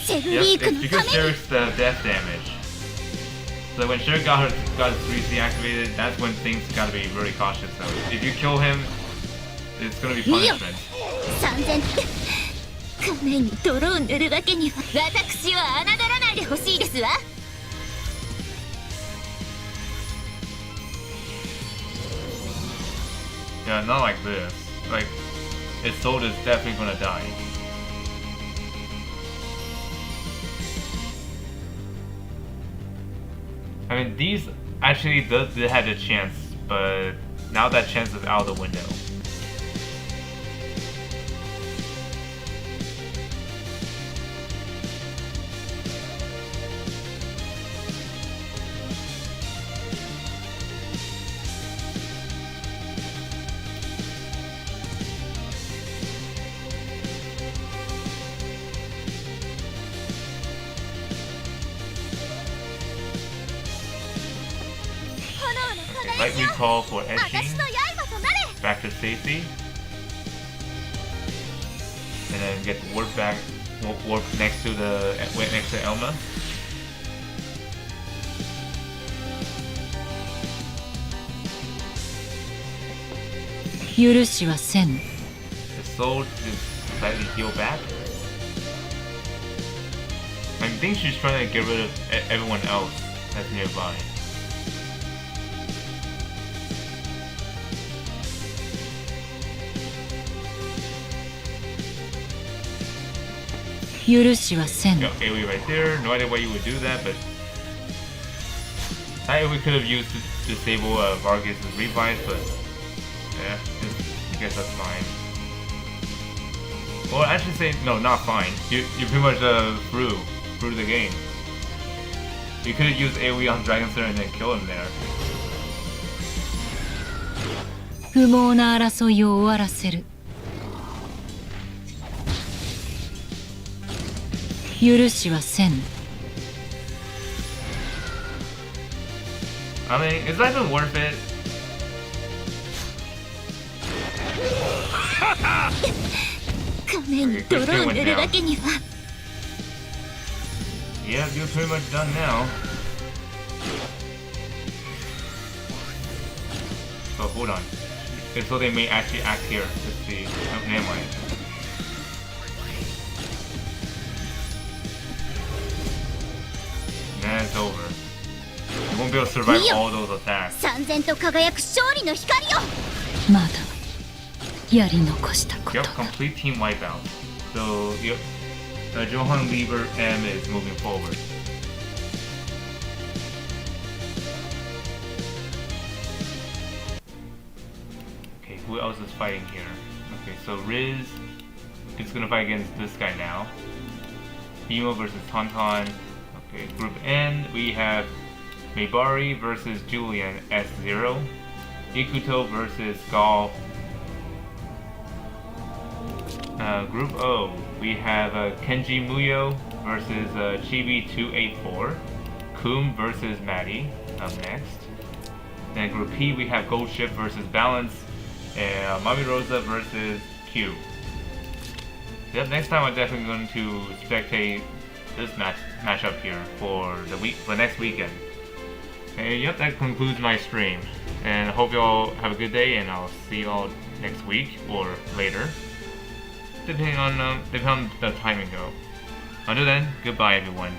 Speaker 4: セブ
Speaker 1: Yep,
Speaker 4: リーク
Speaker 1: it's
Speaker 4: の
Speaker 1: because
Speaker 4: ために。
Speaker 1: Sherrick's the death damage. So when Sherrick got his 3C activated, that's when things gotta be really cautious. So if you kill him, it's gonna be punishment.
Speaker 4: 3000仮面に泥を塗るわけには。私を侮らないでほしいですわ。
Speaker 1: Yeah, not like this. Like, Isolde is definitely gonna die. I mean, these actually did have a chance, but now that chance is out of the window. Right recall for
Speaker 4: 私
Speaker 1: Eshin
Speaker 4: の刃となれ。
Speaker 1: back to safety, and then get warp back, warp next to Elma.
Speaker 7: 許しはせん。
Speaker 1: The soul is slightly heal back. I think she's trying to get rid of everyone else that's nearby.
Speaker 7: Yurushi-wa-sen.
Speaker 1: Okay, we right there. No idea why you would do that, but we could have used to disable Vargas' revive, but yeah, I guess that's fine. Well, I should say no, not fine. You pretty much threw through the game. You could have used AoE on Langrisser and then kill him there.
Speaker 7: 不毛な争いを終わらせる。許しはせん。
Speaker 1: I mean, is that even worth it?
Speaker 4: 仮面に泥を塗るわけには。
Speaker 1: Yeah, you're pretty much done now. Oh, hold on. So they may actually act here. Let's see. Oh, never mind. Nah, it's over. You won't be able to survive all those attacks.
Speaker 4: 燦然と輝く勝利の光よ。
Speaker 7: まだやり残したこと
Speaker 1: Yep,
Speaker 7: が。
Speaker 1: complete team wipeout. So, yep. Johan Lieber M is moving forward. Okay, who else is fighting here? Okay, so Riz is gonna fight against this guy now. Emo versus Tauntaun. Okay, group N, we have Maybari versus Julian S0. Ikuto versus Gall. Group O, we have Kenji Muyo versus Chibi284. Kum versus Maddie up next. Then Group P, we have Gold Ship versus Balance. And Mami Rosa versus Q. Yep, next time I'm definitely going to spectate this matchup here for the next weekend. And yep, that concludes my stream. And I hope you all have a good day, and I'll see you all next week or later, depending on the timing go. Until then, goodbye everyone.